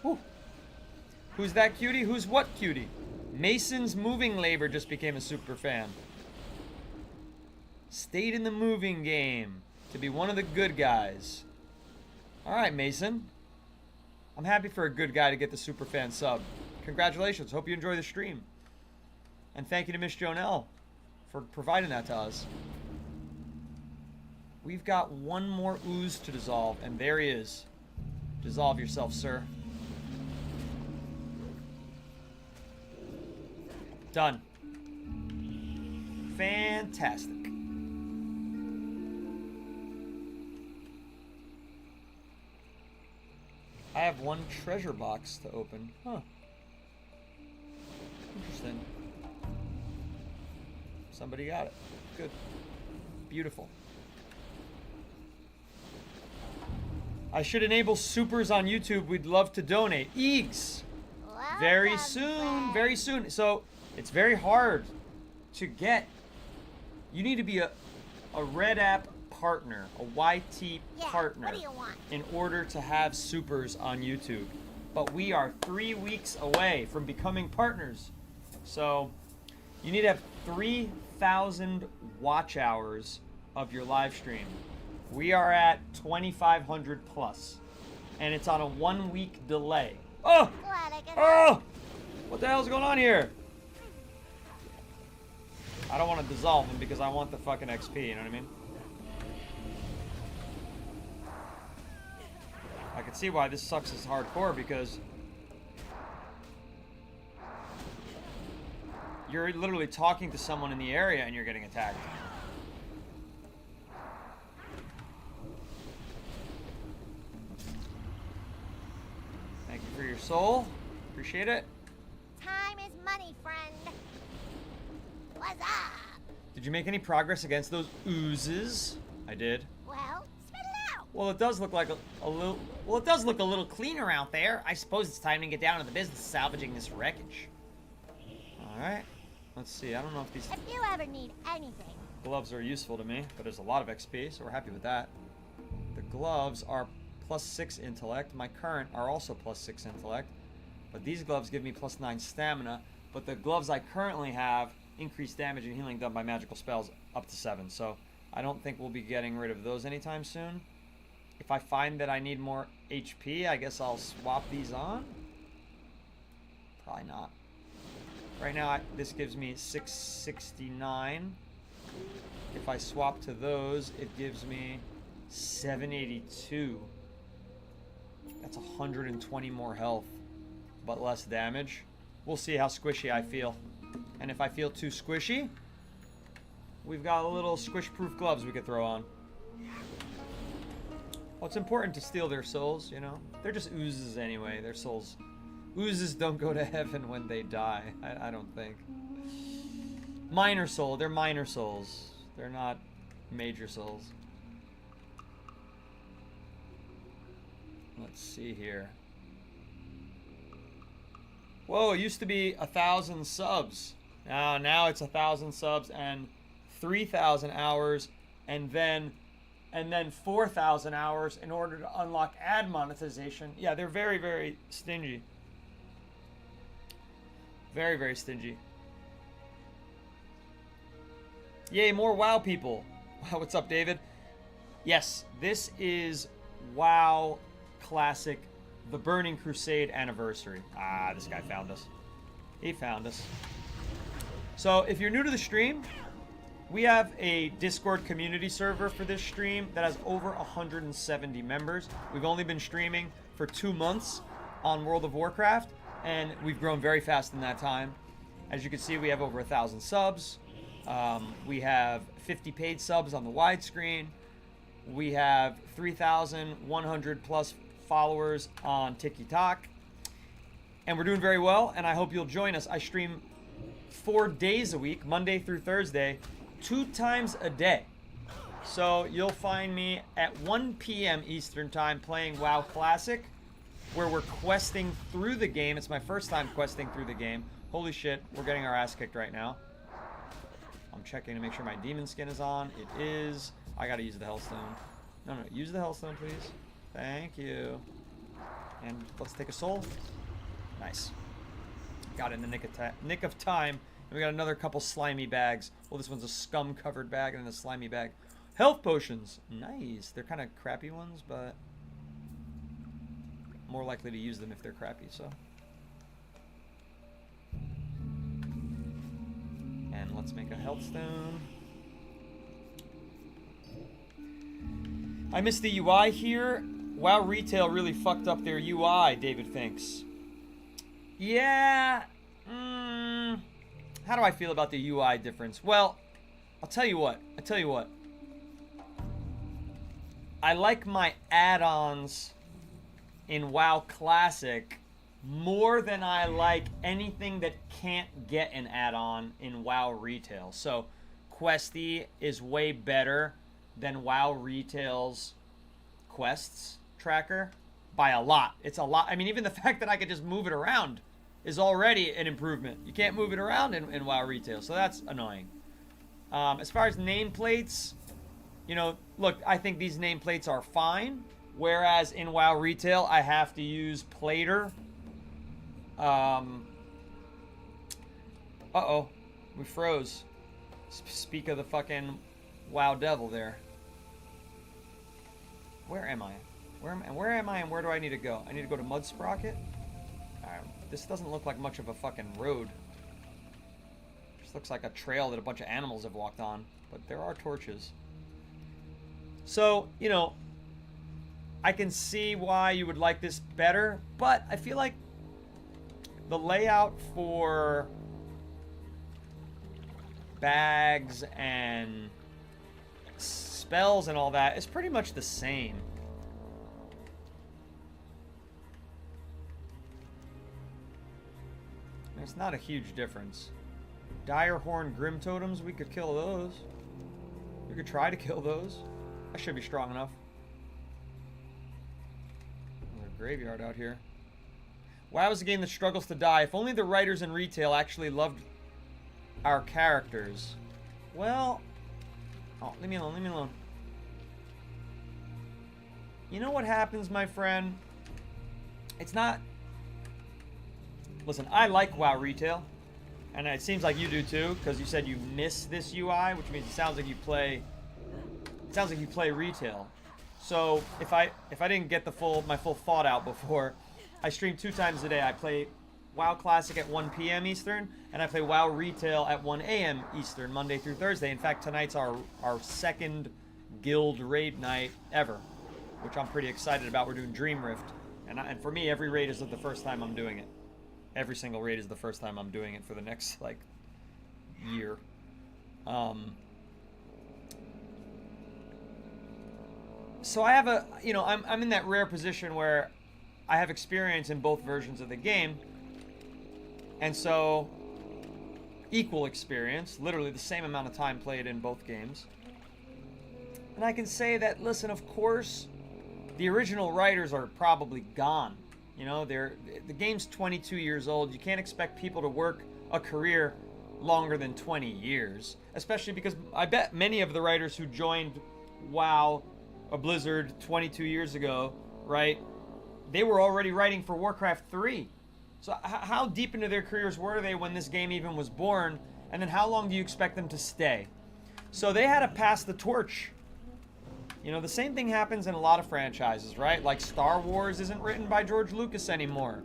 Whew. Who's that cutie? Who's what cutie? Mason's Moving Labor just became a super fan. Stayed in the moving game to be one of the good guys. Alright, Mason. I'm happy for a good guy to get the super fan sub. Congratulations. Hope you enjoy the stream. And thank you to Miss Jonelle for providing that to us. We've got one more ooze to dissolve, and there he is. Dissolve yourself, sir. Done. Fantastic. I have one treasure box to open. Huh. Interesting. Somebody got it. Good. Beautiful. I should enable supers on YouTube. We'd love to donate. Eegs! Very soon. Very soon. So, it's very hard to get. You need to be a Red App partner, a YT partner, what do you want? in order to have supers on YouTube. But we are 3 weeks away from becoming partners. So, you need to have 3,000 watch hours of your live stream. We are at 2,500 plus, and it's on a 1 week delay. Oh! Glad I could Oh! What the hell's going on here? I don't want to dissolve him because I want the fucking XP, you know what I mean? I can see why this sucks as hardcore, because you're literally talking to someone in the area and you're getting attacked. Thank you for your soul. Appreciate it. Time is money, friend. What's up? Did you make any progress against those oozes? I did. Well, spit it out. Well, it does look like a little... Well, it does look a little cleaner out there. I suppose it's time to get down to the business of salvaging this wreckage. Alright. Let's see. I don't know if these If you ever need anything, gloves are useful to me, but there's a lot of XP, so we're happy with that. The gloves are +6 intellect. My current are also +6 intellect. But these gloves give me +9 stamina. But the gloves I currently have increase damage and healing done by magical spells up to 7. So I don't think we'll be getting rid of those anytime soon. If I find that I need more HP, I guess I'll swap these on. Probably not. Right now, this gives me 669. If I swap to those, it gives me 782. That's 120 more health, but less damage. We'll see how squishy I feel. And if I feel too squishy, we've got a little squish-proof gloves we could throw on. Well, it's important to steal their souls, you know? They're just oozes anyway. Their souls... Oozes don't go to heaven when they die, I don't think. Minor soul. They're minor souls. They're not major souls. Let's see here. Whoa, it used to be 1,000 subs. Now it's 1,000 subs and 3,000 hours and then 4,000 hours in order to unlock ad monetization. Yeah, they're very, very stingy. Very, very stingy. Yay, more WoW people. What's up, David? Yes, this is WoW Classic, the Burning Crusade anniversary. Ah, this guy found us. He found us. So, if you're new to the stream, we have a Discord community server for this stream that has over 170 members. We've only been streaming for 2 months on World of Warcraft, and we've grown very fast in that time. As you can see, we have over 1,000 subs. We have 50 paid subs on the widescreen. We have 3,100 plus followers on TikTok. And we're doing very well, and I hope you'll join us. I stream 4 days a week, Monday through Thursday, 2 times a day. So you'll find me at 1 p.m. Eastern Time playing WoW Classic, where we're questing through the game. It's my first time questing through the game. Holy shit, we're getting our ass kicked right now. I'm checking to make sure my demon skin is on. It is. I gotta use the Hellstone. No, use the Hellstone, please. Thank you. And let's take a soul. Nice. Got it in the nick of time. And we got another couple slimy bags. Well, this one's a scum-covered bag and then a slimy bag. Health potions. Nice. They're kind of crappy ones, but more likely to use them if they're crappy, so. And let's make a health stone. I missed the UI here. WoW Retail really fucked up their UI, David thinks. Yeah. How do I feel about the UI difference? Well, I'll tell you what. I like my add-ons in WoW Classic more than I like anything that can't get an add-on in WoW Retail. So, Questy is way better than WoW Retail's quests tracker by a lot. It's a lot. I mean, even the fact that I could just move it around is already an improvement. You can't move it around in WoW Retail, so that's annoying. As far as nameplates, you know, look, I think these nameplates are fine, whereas in WoW Retail, I have to use Plater. Uh-oh, we froze. Speak of the fucking WoW devil there. Where am I? Where am I and where do I need to go? I need to go to Mud Sprocket? Alright, this doesn't look like much of a fucking road. Just looks like a trail that a bunch of animals have walked on. But there are torches. So, you know, I can see why you would like this better, but I feel like the layout for bags and spells and all that is pretty much the same. It's not a huge difference. Direhorn Grim Totems, we could kill those. We could try to kill those. I should be strong enough. graveyard out here. WoW is a game that struggles to die. If only the writers in retail actually loved our characters. Well... Oh, leave me alone, leave me alone. You know what happens, my friend? It's not... Listen, I like WoW retail. And it seems like you do too, because you said you miss this UI, which means it sounds like you play... It sounds like you play retail. So, if I didn't get my full thought out before... I stream 2 times a day. I play WoW Classic at 1 p.m. Eastern, and I play WoW Retail at 1 a.m. Eastern, Monday through Thursday. In fact, tonight's our second guild raid night ever, which I'm pretty excited about. We're doing Dream Rift, and for me, every raid is the first time I'm doing it. Every single raid is the first time I'm doing it for the next, like, year. So I have a, you know, I'm in that rare position where I have experience in both versions of the game, and so equal experience, literally the same amount of time played in both games. And I can say that, listen, of course, the original writers are probably gone. You know, the game's 22 years old. You can't expect people to work a career longer than 20 years, especially because I bet many of the writers who joined WoW or Blizzard 22 years ago, right? They were already writing for Warcraft 3. So how deep into their careers were they when this game even was born? And then how long do you expect them to stay? So they had to pass the torch. You know, the same thing happens in a lot of franchises, right? Like Star Wars isn't written by George Lucas anymore.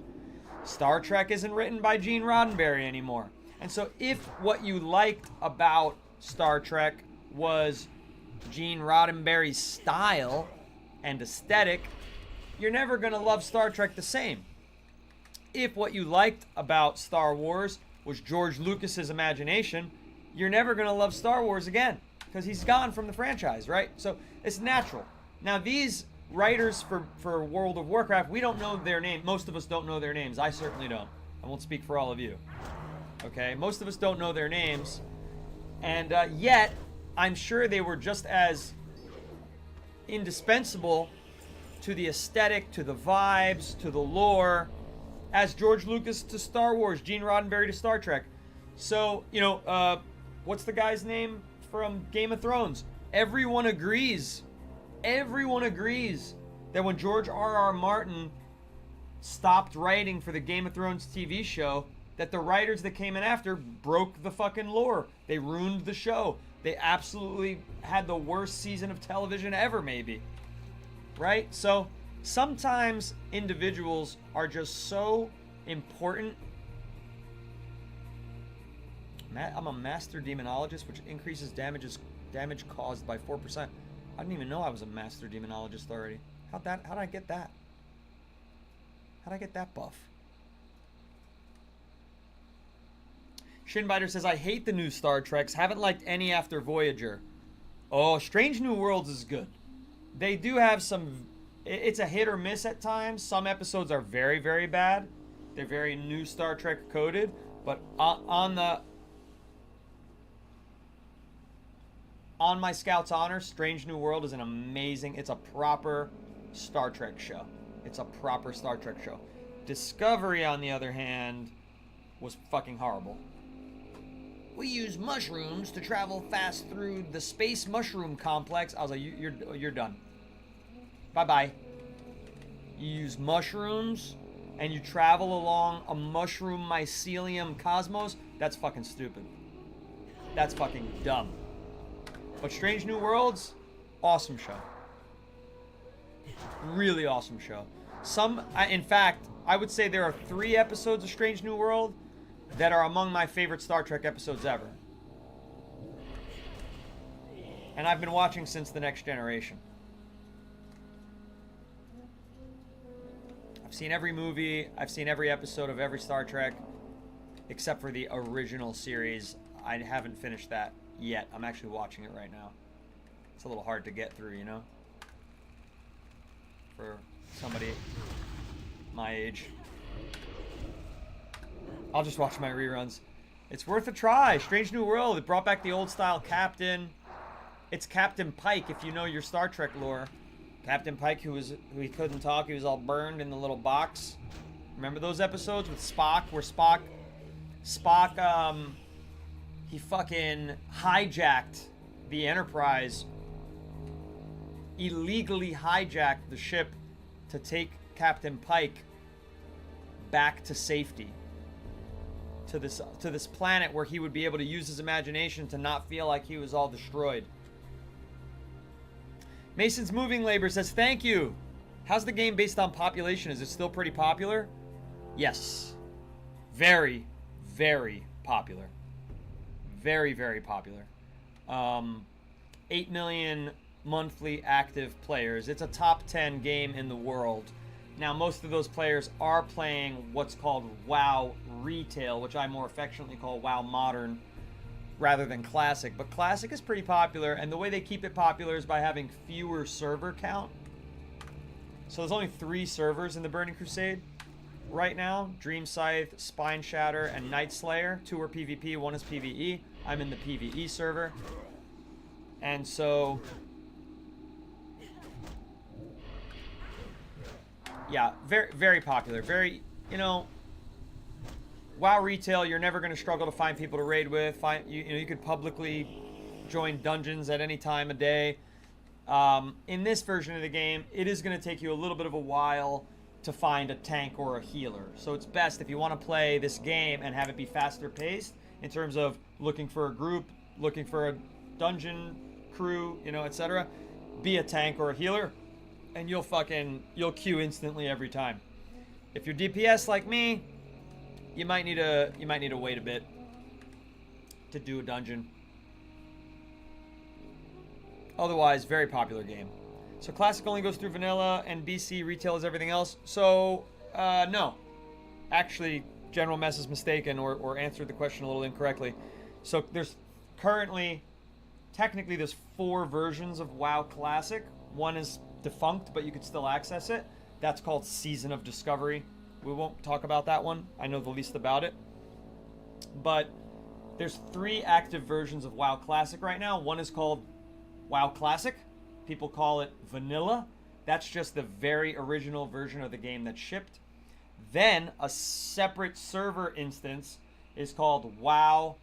Star Trek isn't written by Gene Roddenberry anymore. And so if what you liked about Star Trek was Gene Roddenberry's style and aesthetic, you're never going to love Star Trek the same. If what you liked about Star Wars was George Lucas's imagination, you're never going to love Star Wars again because he's gone from the franchise, right? So it's natural. Now, these writers for World of Warcraft, we don't know their name. Most of us don't know their names. I certainly don't. I won't speak for all of you. Okay? Most of us don't know their names. And yet, I'm sure they were just as indispensable to the aesthetic, to the vibes, to the lore, as George Lucas to Star Wars, Gene Roddenberry to Star Trek. So, you know, what's the guy's name from Game of Thrones? Everyone agrees that when George R.R. Martin stopped writing for the Game of Thrones TV show, that the writers that came in after broke the fucking lore. They ruined the show. They absolutely had the worst season of television ever, maybe. Right? So sometimes individuals are just so important. I'm a master demonologist, which increases damage caused by 4%. I didn't even know I was a master demonologist already. How'd I get that? How'd I get that buff? Shinbiter says, I hate the new Star Treks. Haven't liked any after Voyager. Oh, Strange New Worlds is good. They do have some... It's a hit or miss at times. Some episodes are very, very bad. They're very new Star Trek coded. But on my Scout's honor, Strange New World is an amazing... It's a proper Star Trek show. It's a proper Star Trek show. Discovery, on the other hand, was fucking horrible. We use mushrooms to travel fast through the space mushroom complex. I was like, you're done. Bye-bye. You use mushrooms and you travel along a mushroom mycelium cosmos. That's fucking stupid. That's fucking dumb. But Strange New Worlds, awesome show. Really awesome show. In fact, I would say there are 3 episodes of Strange New World that are among my favorite Star Trek episodes ever. And I've been watching since The Next Generation. I've seen every movie, I've seen every episode of every Star Trek, except for the original series. I haven't finished that yet. I'm actually watching it right now. It's a little hard to get through, you know? For somebody my age. I'll just watch my reruns. It's worth a try. Strange New World. It brought back the old style captain. It's Captain Pike if you know your Star Trek lore. Captain Pike, who he couldn't talk, he was all burned in the little box. Remember those episodes with Spock, where Spock, he fucking hijacked the Enterprise, illegally hijacked the ship to take Captain Pike back to safety, to this planet where he would be able to use his imagination to not feel like he was all destroyed. Mason's Moving Labor says, thank you. How's the game based on population? Is it still pretty popular? Yes. Very, very popular. Very, very popular. 8 million monthly active players. It's a top 10 game in the world. Now, most of those players are playing what's called WoW Retail, which I more affectionately call WoW Modern, rather than Classic. But Classic is pretty popular, and the way they keep it popular is by having fewer server count. So there's only 3 servers in the Burning Crusade right now. Dream Scythe, Spine Shatter, and Night Slayer. 2 are PvP, 1 is PvE. I'm in the PvE server. And so... yeah, very, very popular. Very, you know, WoW Retail, you're never going to struggle to find people to raid with. You could publicly join dungeons at any time of day. In this version of the game, it is going to take you a little bit of a while to find a tank or a healer. So it's best if you want to play this game and have it be faster paced in terms of looking for a group, looking for a dungeon crew, you know, etc. Be a tank or a healer. And you'll queue instantly every time. If you're DPS like me, you might need to wait a bit to do a dungeon. Otherwise, very popular game. So Classic only goes through vanilla, and BC Retail is everything else. So no, actually, General Mess is mistaken or answered the question a little incorrectly. So there's currently, technically, there's 4 versions of WoW Classic. One is defunct, but you could still access it. That's called Season of Discovery. We won't talk about that one. I know the least about it. But there's 3 active versions of WoW Classic right now. One is called WoW Classic. People call it Vanilla. That's just the very original version of the game that shipped. Then a separate server instance is called WoW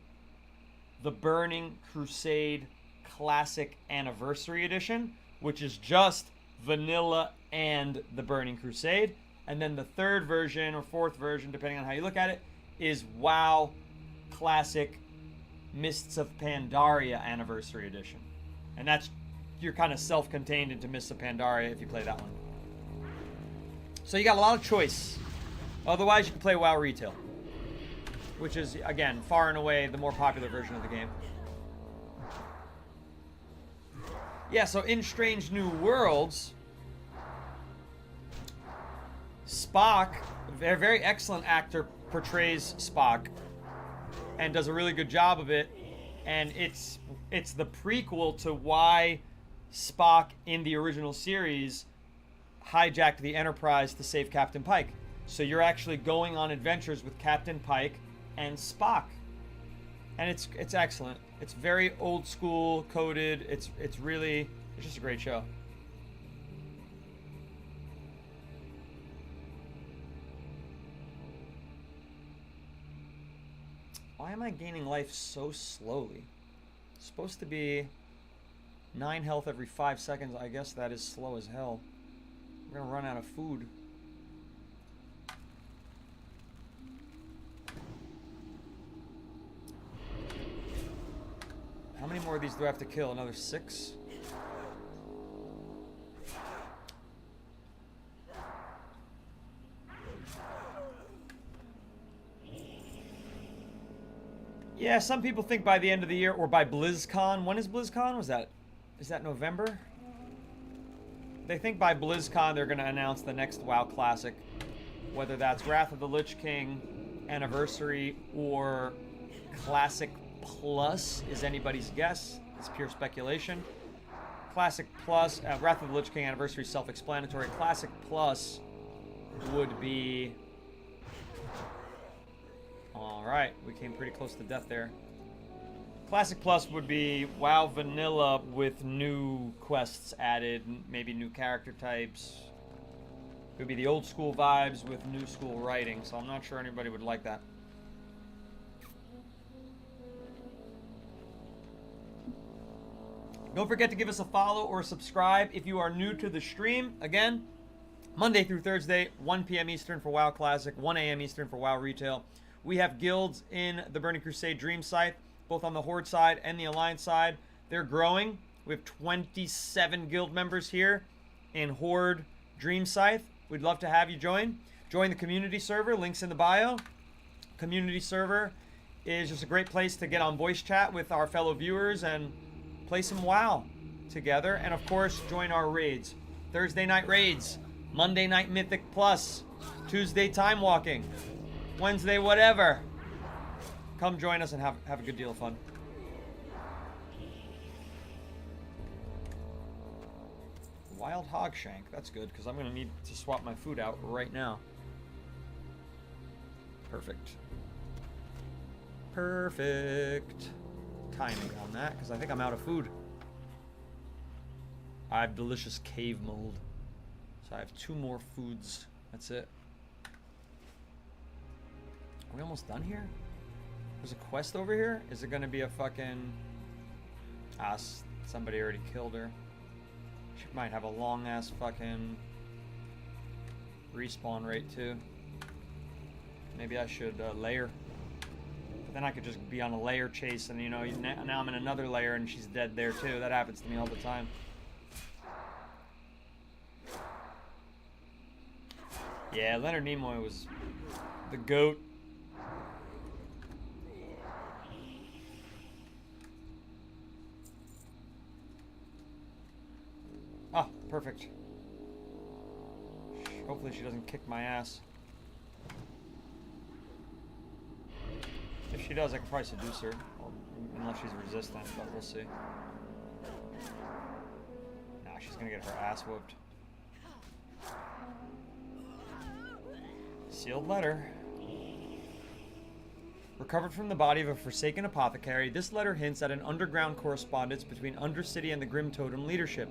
The Burning Crusade Classic Anniversary Edition, which is just Vanilla and the Burning Crusade. And then the 3rd version or 4th version, depending on how you look at it, is WoW Classic Mists of Pandaria Anniversary Edition. And that's, you're kind of self-contained into Mists of Pandaria if you play that one. So you got a lot of choice. Otherwise, you can play WoW Retail, which is, again, far and away the more popular version of the game. Yeah, so in Strange New Worlds, Spock, a very excellent actor, portrays Spock and does a really good job of it. And it's the prequel to why Spock in the original series hijacked the Enterprise to save Captain Pike. So you're actually going on adventures with Captain Pike and Spock. And it's excellent. It's very old school, coded. It's just a great show. Why am I gaining life so slowly? It's supposed to be 9 health every 5 seconds. I guess that is slow as hell. We're gonna run out of food. How many more of these do I have to kill? Another 6? Yeah, some people think by the end of the year or by BlizzCon. When is BlizzCon? Is that November? They think by BlizzCon they're going to announce the next WoW Classic. Whether that's Wrath of the Lich King Anniversary or Classic Plus is anybody's guess. It's pure speculation. Classic Plus, Wrath of the Lich King Anniversary, self-explanatory. Classic Plus would be... Alright, we came pretty close to death there. Classic Plus would be WoW Vanilla with new quests added, maybe new character types. It would be the old school vibes with new school writing, so I'm not sure anybody would like that. Don't forget to give us a follow or subscribe if you are new to the stream. Again, Monday through Thursday, 1 p.m. Eastern for WoW Classic, 1 a.m. Eastern for WoW Retail. We have guilds in the Burning Crusade Dream Scythe, both on the Horde side and the Alliance side. They're growing. We have 27 guild members here in Horde Dream Scythe. We'd love to have you join. Join the community server, links in the bio. Community server is just a great place to get on voice chat with our fellow viewers and play some WoW together. And of course, join our raids. Thursday night raids, Monday night Mythic Plus, Tuesday time walking, Wednesday whatever. Come join us and have a good deal of fun. Wild hog shank, that's good, because I'm going to need to swap my food out right now. Perfect. Perfect timing on that, because I think I'm out of food. I have delicious cave mold. So I have 2 more foods. That's it. Are we almost done here? There's a quest over here? Is it gonna be a fucking... Ah, somebody already killed her. She might have a long ass fucking respawn rate too. Maybe I should layer. But then I could just be on a layer chase and, you know, now I'm in another layer and she's dead there too. That happens to me all the time. Yeah, Leonard Nimoy was the GOAT. Oh, perfect. Hopefully she doesn't kick my ass. If she does, I can probably seduce her. Or, unless she's resistant, but we'll see. Nah, she's gonna get her ass whooped. Sealed letter. Recovered from the body of a forsaken apothecary, this letter hints at an underground correspondence between Undercity and the Grim Totem leadership.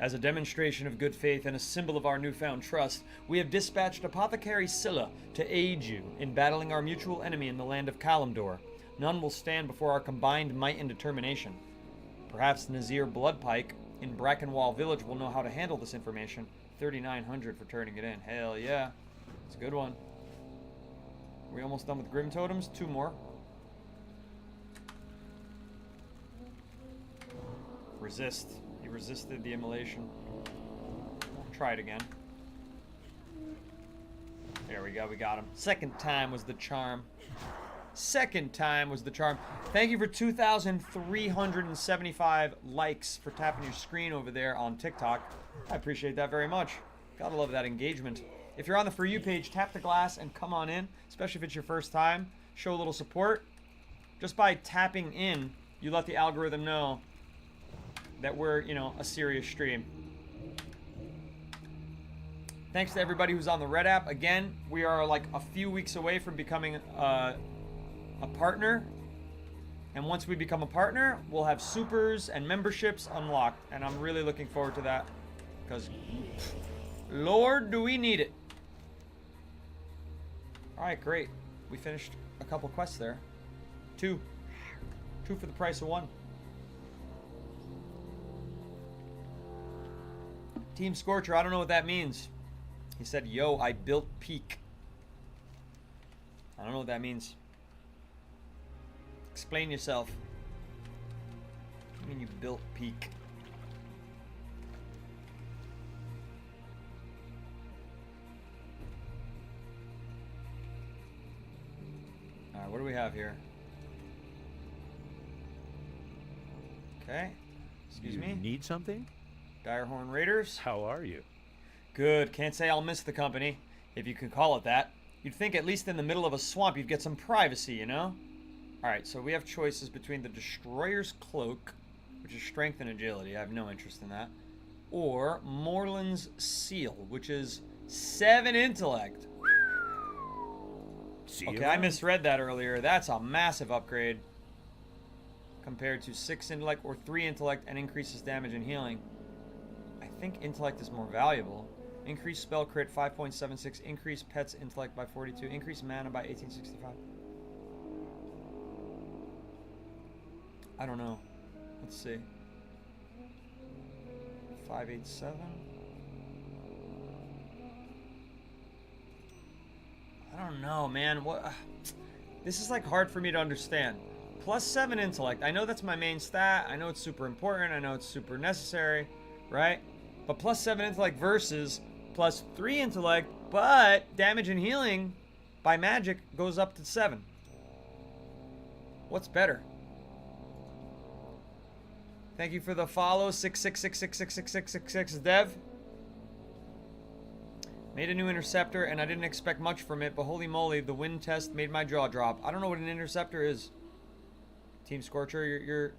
As a demonstration of good faith and a symbol of our newfound trust, we have dispatched Apothecary Scylla to aid you in battling our mutual enemy in the land of Kalimdor. None will stand before our combined might and determination. Perhaps Nazir Bloodpike in Brackenwall Village will know how to handle this information. 3,900 for turning it in. Hell yeah. It's a good one. Are we almost done with Grim Totems? 2 more. Resist. He resisted the immolation. Try it again. There we go, we got him. Second time was the charm. Second time was the charm. Thank you for 2,375 likes for tapping your screen over there on TikTok. I appreciate that very much. Gotta love that engagement. If you're on the For You page, tap the glass and come on in, especially if it's your first time. Show a little support. Just by tapping in, you let the algorithm know that we're, you know, a serious stream. Thanks to everybody who's on the Red app. Again, we are like a few weeks away from becoming a partner. And once we become a partner, we'll have supers and memberships unlocked. And I'm really looking forward to that. Because, Lord, do we need it. Alright, great. We finished a couple quests there. 2. 2 for the price of 1. Team Scorcher, I don't know what that means. He said, yo, I built peak. I don't know what that means. Explain yourself. What do you mean you built peak? Alright, what do we have here? Okay. Excuse me. Need something? Direhorn Raiders. How are you? Good. Can't say I'll miss the company, if you can call it that. You'd think at least in the middle of a swamp you'd get some privacy, you know? Alright, so we have choices between the Destroyer's Cloak, which is strength and agility. I have no interest in that. Or Moreland's Seal, which is 7 intellect. See you Okay, I around. misread that earlier. That's a massive upgrade. compared to 6 intellect or 3 intellect and increases damage and healing. I think intellect is more valuable. Increase spell crit 5.76, increase pets intellect by 42, increase mana by 1865. I don't know. Let's see. 587. I don't know, man. What? This is like hard for me to understand. Plus 7 intellect. I know that's my main stat. I know it's super important. I know it's super necessary, right? But plus 7 intellect versus plus 3 intellect, but damage and healing by magic goes up to 7. What's better? Thank you for the follow, 666666666 Dev. Made a new interceptor, and I didn't expect much from it, but holy moly, the wind test made my jaw drop. I don't know what an interceptor is. Team Scorcher,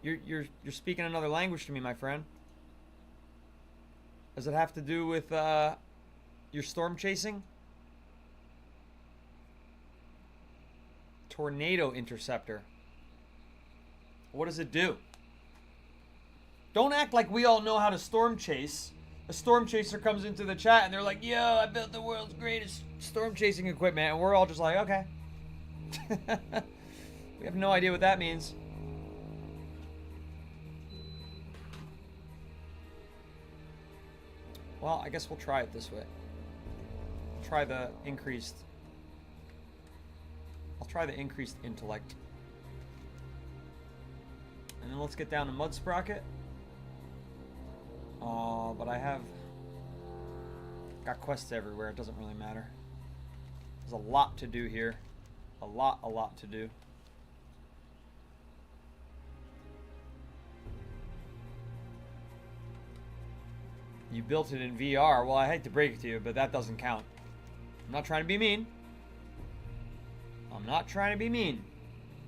you're speaking another language to me, my friend. Does it have to do with your storm chasing? Tornado interceptor. What does it do? Don't act like we all know how to storm chase. A storm chaser comes into the chat and they're like, yo, I built the world's greatest storm chasing equipment. And we're all just like, okay. We have no idea what that means. Well, I guess we'll try it this way. Try the increased... I'll try the increased intellect. And then let's get down to Mud Sprocket. Oh, but I have... got quests everywhere. It doesn't really matter. There's a lot to do here. A lot to do. You built it in VR. Well, I hate to break it to you, but that doesn't count. I'm not trying to be mean. I'm not trying to be mean.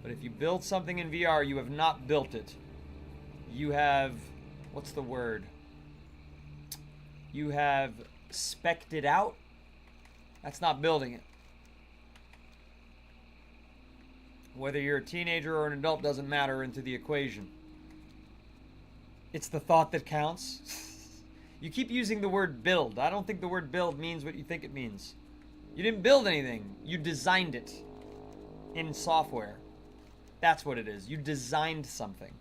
But if you build something in VR, you have not built it. You have... what's the word? You have spec'd it out. That's not building it. Whether you're a teenager or an adult doesn't matter into the equation. It's the thought that counts. You keep using the word build. I don't think the word build means what you think it means. You didn't build anything. You designed it in software. That's what it is. You designed something.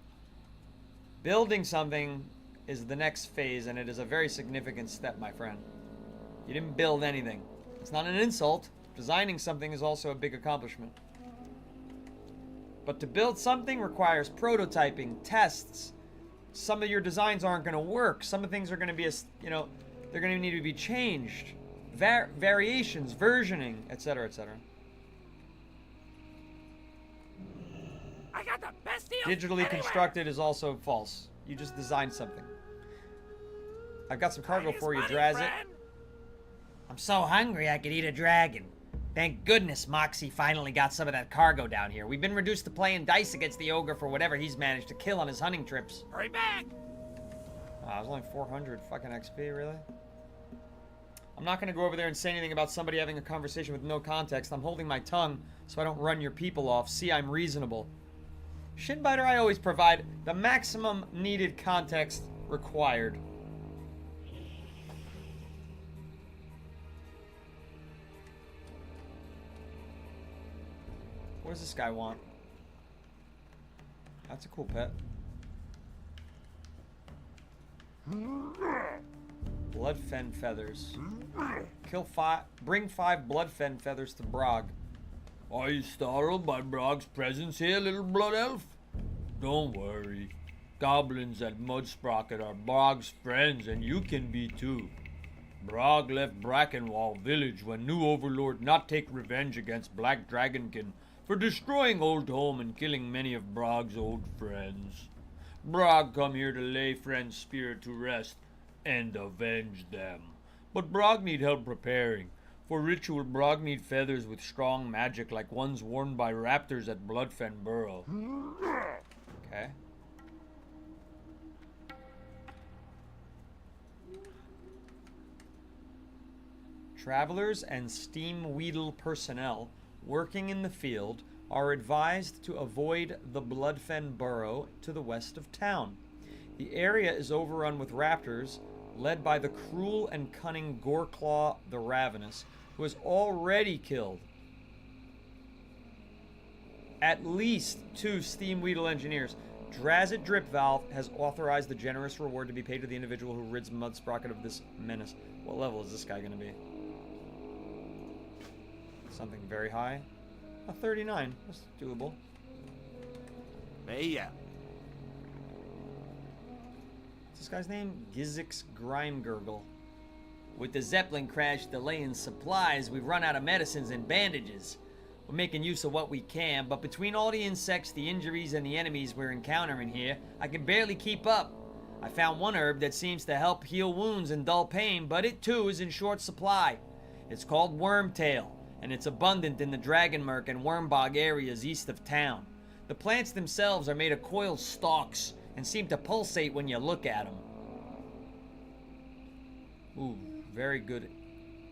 Building something is the next phase, and it is a very significant step, my friend. You didn't build anything. It's not an insult. Designing something is also a big accomplishment. But to build something requires prototyping, tests. Some of your designs aren't going to work. Some of things are going to be, they're going to need to be changed. Variations, versioning, etc., etc. I got the best deal Digitally anywhere. constructed is also false. You just designed something. I've got some cargo Time is for you, money, Drazit. friend. I'm so hungry I could eat a dragon. Thank goodness Moxie finally got some of that cargo down here. We've been reduced to playing dice against the ogre for whatever he's managed to kill on his hunting trips. Hurry back. Oh, it was only 400 fucking XP, really? I'm not going to go over there and say anything about somebody having a conversation with no context. I'm holding my tongue so I don't run your people off. See, I'm reasonable. Shinbiter, I always provide the maximum needed context required. What does this guy want? That's a cool pet. Bloodfen feathers. Bring 5 bloodfen feathers to Brog. Are you startled by Brog's presence here, little blood elf? Don't worry. Goblins at Mudsprocket are Brog's friends, and you can be too. Brog left Brackenwall village when new overlord not take revenge against Black Dragonkin for destroying old home and killing many of Brog's old friends. Brog come here to lay friend's spirit to rest and avenge them. But Brog need help preparing. For ritual, Brog need feathers with strong magic like ones worn by raptors at Bloodfen Burrow. Okay. Travelers and Steam Weedle personnel working in the field are advised to avoid the Bloodfen Burrow to the west of town. The area is overrun with raptors, led by the cruel and cunning Goreclaw the Ravenous, who has already killed at least 2 Steam Weedle engineers. Drazit Drip Valve has authorized the generous reward to be paid to the individual who rids Mudsprocket of this menace. What level is this guy going to be? Something very high. A 39. That's doable. Hey, yeah. What's this guy's name? Gizix Grimegurgle. With the Zeppelin crash delaying supplies, we've run out of medicines and bandages. We're making use of what we can, but between all the insects, the injuries, and the enemies we're encountering here, I can barely keep up. I found one herb that seems to help heal wounds and dull pain, but it too is in short supply. It's called Wormtail, and it's abundant in the Dragonmurk and Wormbog areas east of town. The plants themselves are made of coiled stalks and seem to pulsate when you look at them. Ooh, very good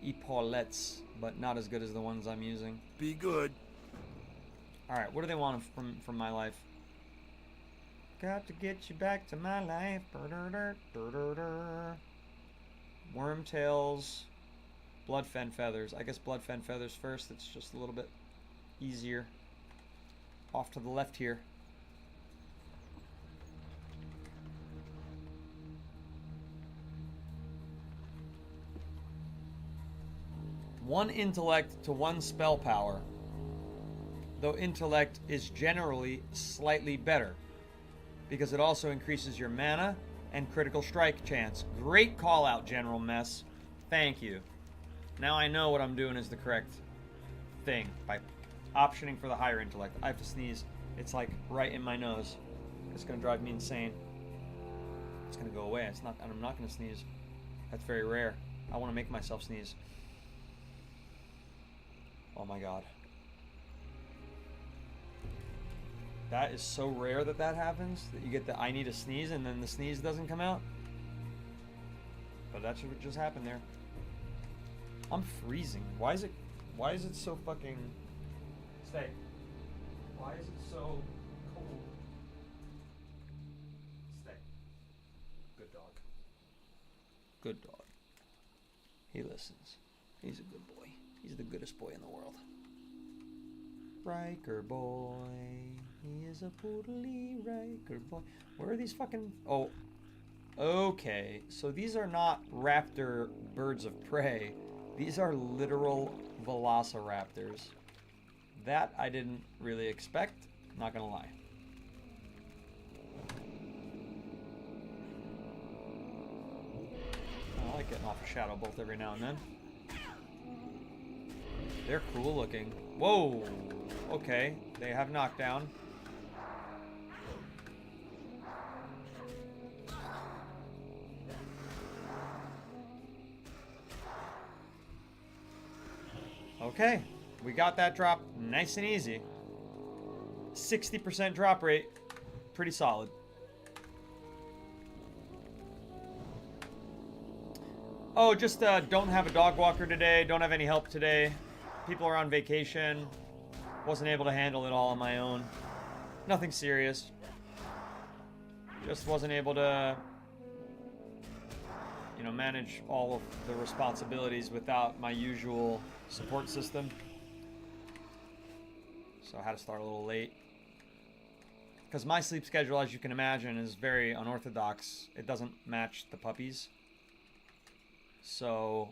epaulettes, but not as good as the ones I'm using. Be good. Alright, what do they want from my life? Got to get you back to my life. Wormtails. Bloodfen Feathers. I guess Bloodfen Feathers first. It's just a little bit easier. Off to the left here. One intellect to 1 spell power, though intellect is generally slightly better because it also increases your mana and critical strike chance. Great call out, General Mess. Thank you. Now I know what I'm doing is the correct thing by optioning for the higher intellect. I have to sneeze. It's like right in my nose. It's gonna drive me insane. It's gonna go away. It's not. I'm not gonna sneeze. That's very rare. I want to make myself sneeze. Oh my god. That is so rare that that happens, that you get the I need a sneeze and then the sneeze doesn't come out. But that's what just happened there. I'm freezing. Why is it so fucking... Stay. Why is it so cold? Stay. Good dog. Good dog. He listens. He's a good boy. He's the goodest boy in the world. Riker boy. He is a poodly Riker boy. Where are these fucking... Oh. Okay. So these are not raptor birds of prey. These are literal velociraptors. That I didn't really expect. Not gonna lie. I like getting off a shadow bolt every now and then. They're cool looking. Whoa! Okay, they have knockdown. Okay, we got that drop nice and easy. 60% drop rate. Pretty solid. Oh, just don't have a dog walker today. Don't have any help today. People are on vacation. Wasn't able to handle it all on my own. Nothing serious. Just wasn't able to, you know, manage all of the responsibilities without my usual support system. So I had to start a little late. Because my sleep schedule, as you can imagine, is very unorthodox. It doesn't match the puppies. So...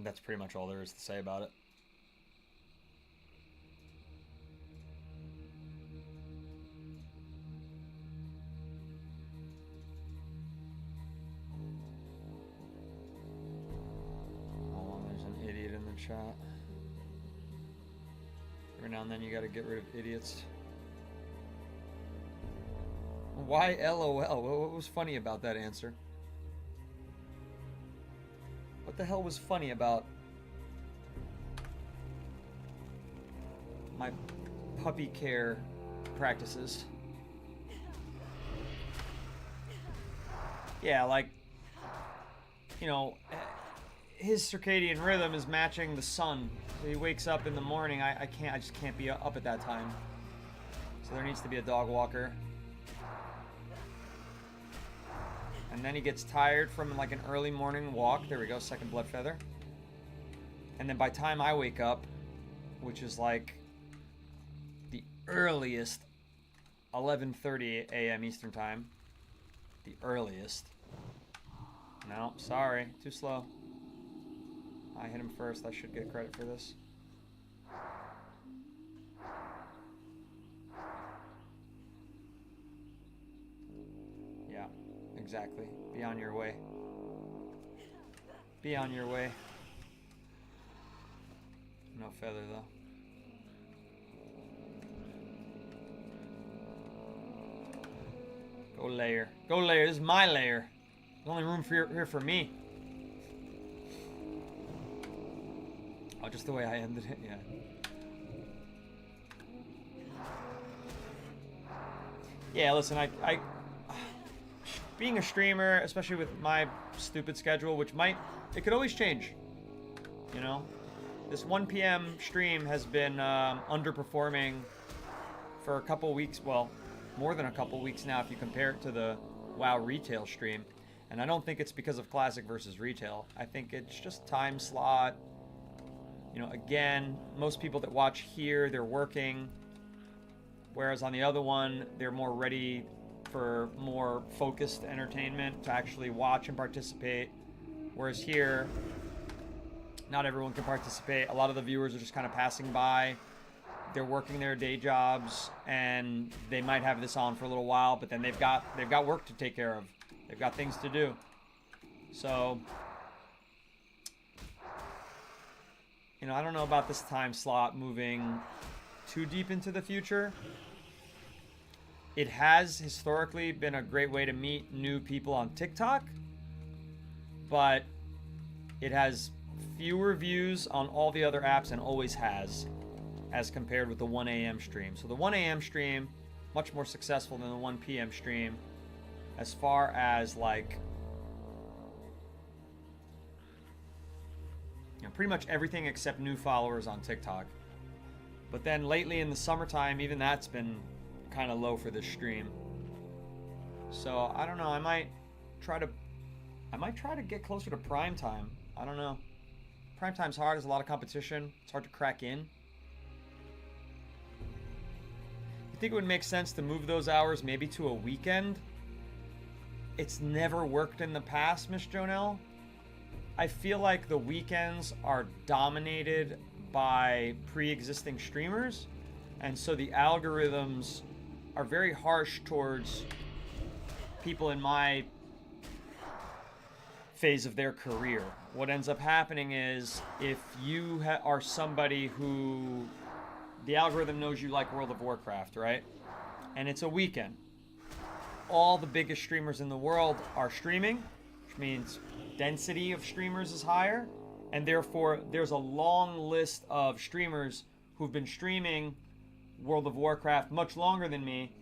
that's pretty much all there is to say about it. Hold on, there's an idiot in the chat. Every now and then you gotta get rid of idiots. Why LOL? What was funny about that answer? What the hell was funny about my puppy care practices? Yeah, like you know, his circadian rhythm is matching the sun. So he wakes up in the morning. I just can't be up at that time. So there needs to be a dog walker. And then he gets tired from like an early morning walk. There we go, second blood feather. And then by the time I wake up, which is like the earliest, 11:30 a.m. Eastern time. The earliest. No, sorry, too slow. I hit him first. I should get credit for this. Yeah, exactly. Be on your way. Be on your way. No feather, though. Go layer. Go layer. This is my layer. There's only room here for me. Oh, just the way I ended it, yeah. Yeah, listen, I being a streamer, especially with my stupid schedule, which it could always change, you know? This 1 p.m. stream has been underperforming for a couple weeks, well, more than a couple weeks now if you compare it to the WoW retail stream. And I don't think it's because of classic versus retail. I think it's just time slot. You know, again, most people that watch here, they're working. Whereas on the other one, they're more ready for more focused entertainment to actually watch and participate. Whereas here, not everyone can participate. A lot of the viewers are just kind of passing by. They're working their day jobs, and they might have this on for a little while, but then they've got work to take care of. They've got things to do. So, you know, I don't know about this time slot moving too deep into the future. It has historically been a great way to meet new people on TikTok, but it has fewer views on all the other apps and always has, as compared with the 1 a.m. stream. So the 1 a.m. stream, much more successful than the 1 p.m. stream as far as like, you know, pretty much everything except new followers on TikTok. But then lately in the summertime, even that's been kind of low for this stream. So I don't know, I might try to get closer to prime time. I don't know. Prime time's hard, there's a lot of competition. It's hard to crack in. You think it would make sense to move those hours maybe to a weekend? It's never worked in the past, Miss Jonelle. I feel like the weekends are dominated by pre-existing streamers, and so the algorithms are very harsh towards people in my phase of their career. What ends up happening is if you are somebody who the algorithm knows you like World of Warcraft, right? And it's a weekend. All the biggest streamers in the world are streaming, which means density of streamers is higher, and therefore there's a long list of streamers who've been streaming World of Warcraft much longer than me,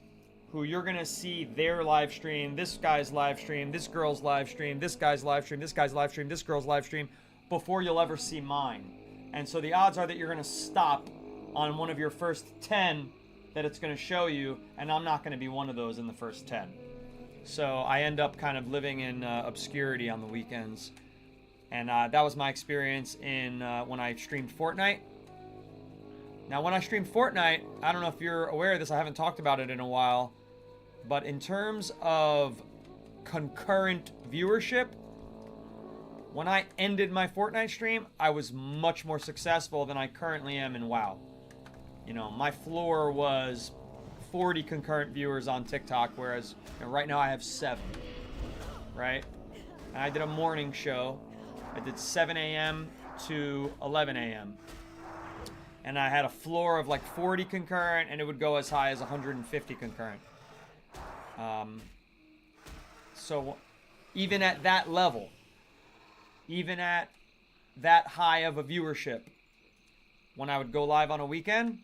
who you're gonna see their live stream, this guy's live stream, this girl's live stream, this guy's live stream, this guy's live stream, this girl's live stream, before you'll ever see mine. And so the odds are that you're gonna stop on one of your first 10 that it's gonna show you, and I'm not gonna be one of those in the first 10. So I end up kind of living in obscurity on the weekends. And that was my experience in when I streamed Fortnite. Now, when I streamed Fortnite, I don't know if you're aware of this, I haven't talked about it in a while, but in terms of concurrent viewership, when I ended my Fortnite stream, I was much more successful than I currently am in WoW. You know, my floor was 40 concurrent viewers on TikTok, whereas right now I have 7, right? And I did a morning show. I did 7 a.m. to 11 a.m. And I had a floor of like 40 concurrent, and it would go as high as 150 concurrent. So even at that level, even at that high of a viewership, when I would go live on a weekend,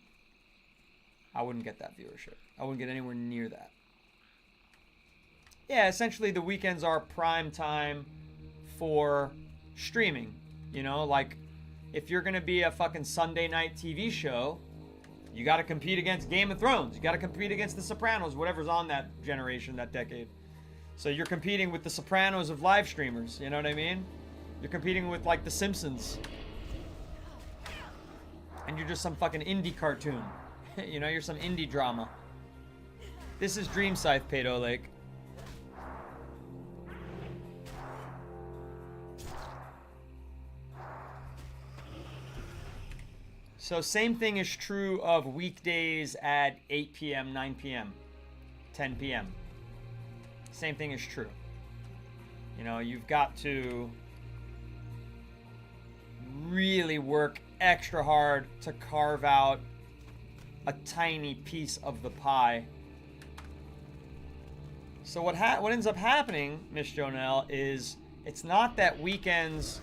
I wouldn't get that viewership. I wouldn't get anywhere near that. Yeah, essentially the weekends are prime time for streaming. You know, like if you're gonna be a fucking Sunday night TV show, you gotta compete against Game of Thrones. You gotta compete against The Sopranos, whatever's on that generation, that decade. So you're competing with The Sopranos of live streamers, you know what I mean? You're competing with like The Simpsons. And you're just some fucking indie cartoon. You know, you're some indie drama. This is Dream Scythe, Pado Lake. So same thing is true of weekdays at 8 p.m., 9 p.m., 10 p.m. Same thing is true. You know, you've got to really work extra hard to carve out a tiny piece of the pie. So what ends up happening, Miss Jonelle, is it's not that weekends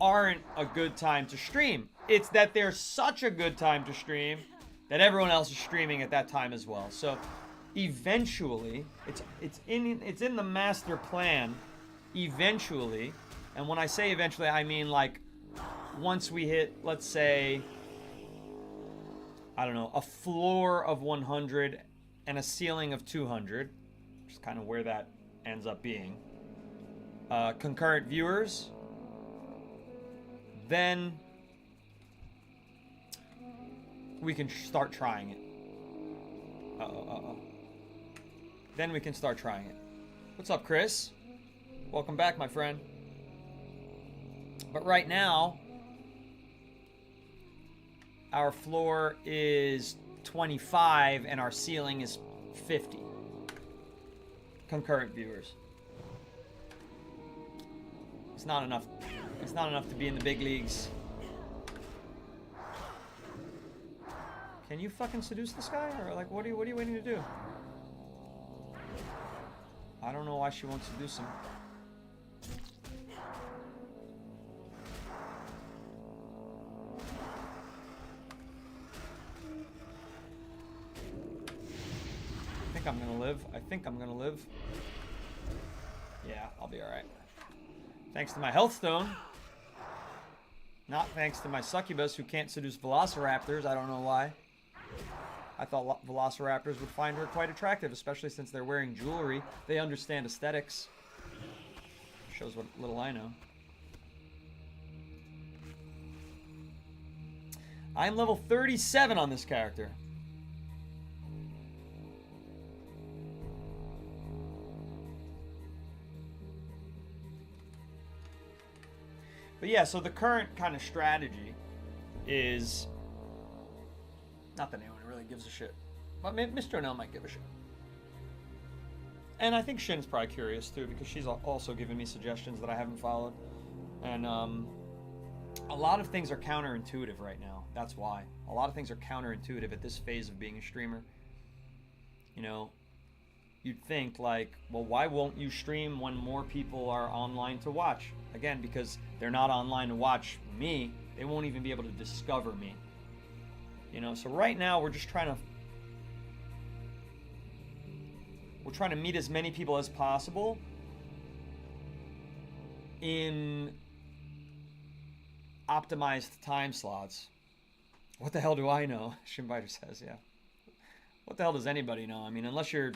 aren't a good time to stream. It's that they're such a good time to stream that everyone else is streaming at that time as well. So eventually, it's in the master plan. Eventually, and when I say eventually, I mean like once we hit, let's say, I don't know, a floor of 100 and a ceiling of 200, which is kind of where that ends up being. Concurrent viewers. Then we can start trying it. Then we can start trying it. What's up, Chris? Welcome back, my friend. But right now, our floor is 25 and our ceiling is 50 concurrent viewers. It's not enough. It's not enough to be in the big leagues. Can you fucking seduce this guy? Or like, what are you waiting to do? I don't know why she won't seduce him. I think I'm gonna live. I think I'm gonna live. Yeah, I'll be alright. Thanks to my health stone. Not thanks to my succubus who can't seduce velociraptors. I don't know why. I thought velociraptors would find her quite attractive, especially since they're wearing jewelry. They understand aesthetics. Shows what little I know. I'm level 37 on this character. But yeah, so the current kind of strategy is not that anyone really gives a shit, but Miss Jonelle might give a shit. And I think Shin's probably curious too, because she's also given me suggestions that I haven't followed. And a lot of things are counterintuitive right now. That's why. A lot of things are counterintuitive at this phase of being a streamer. You know, you'd think like, well, why won't you stream when more people are online to watch? Again, because they're not online to watch me. They won't even be able to discover me. You know, so right now we're just trying to meet as many people as possible in optimized time slots. What the hell do I know? Shimbiter says, yeah. What the hell does anybody know? I mean, unless you're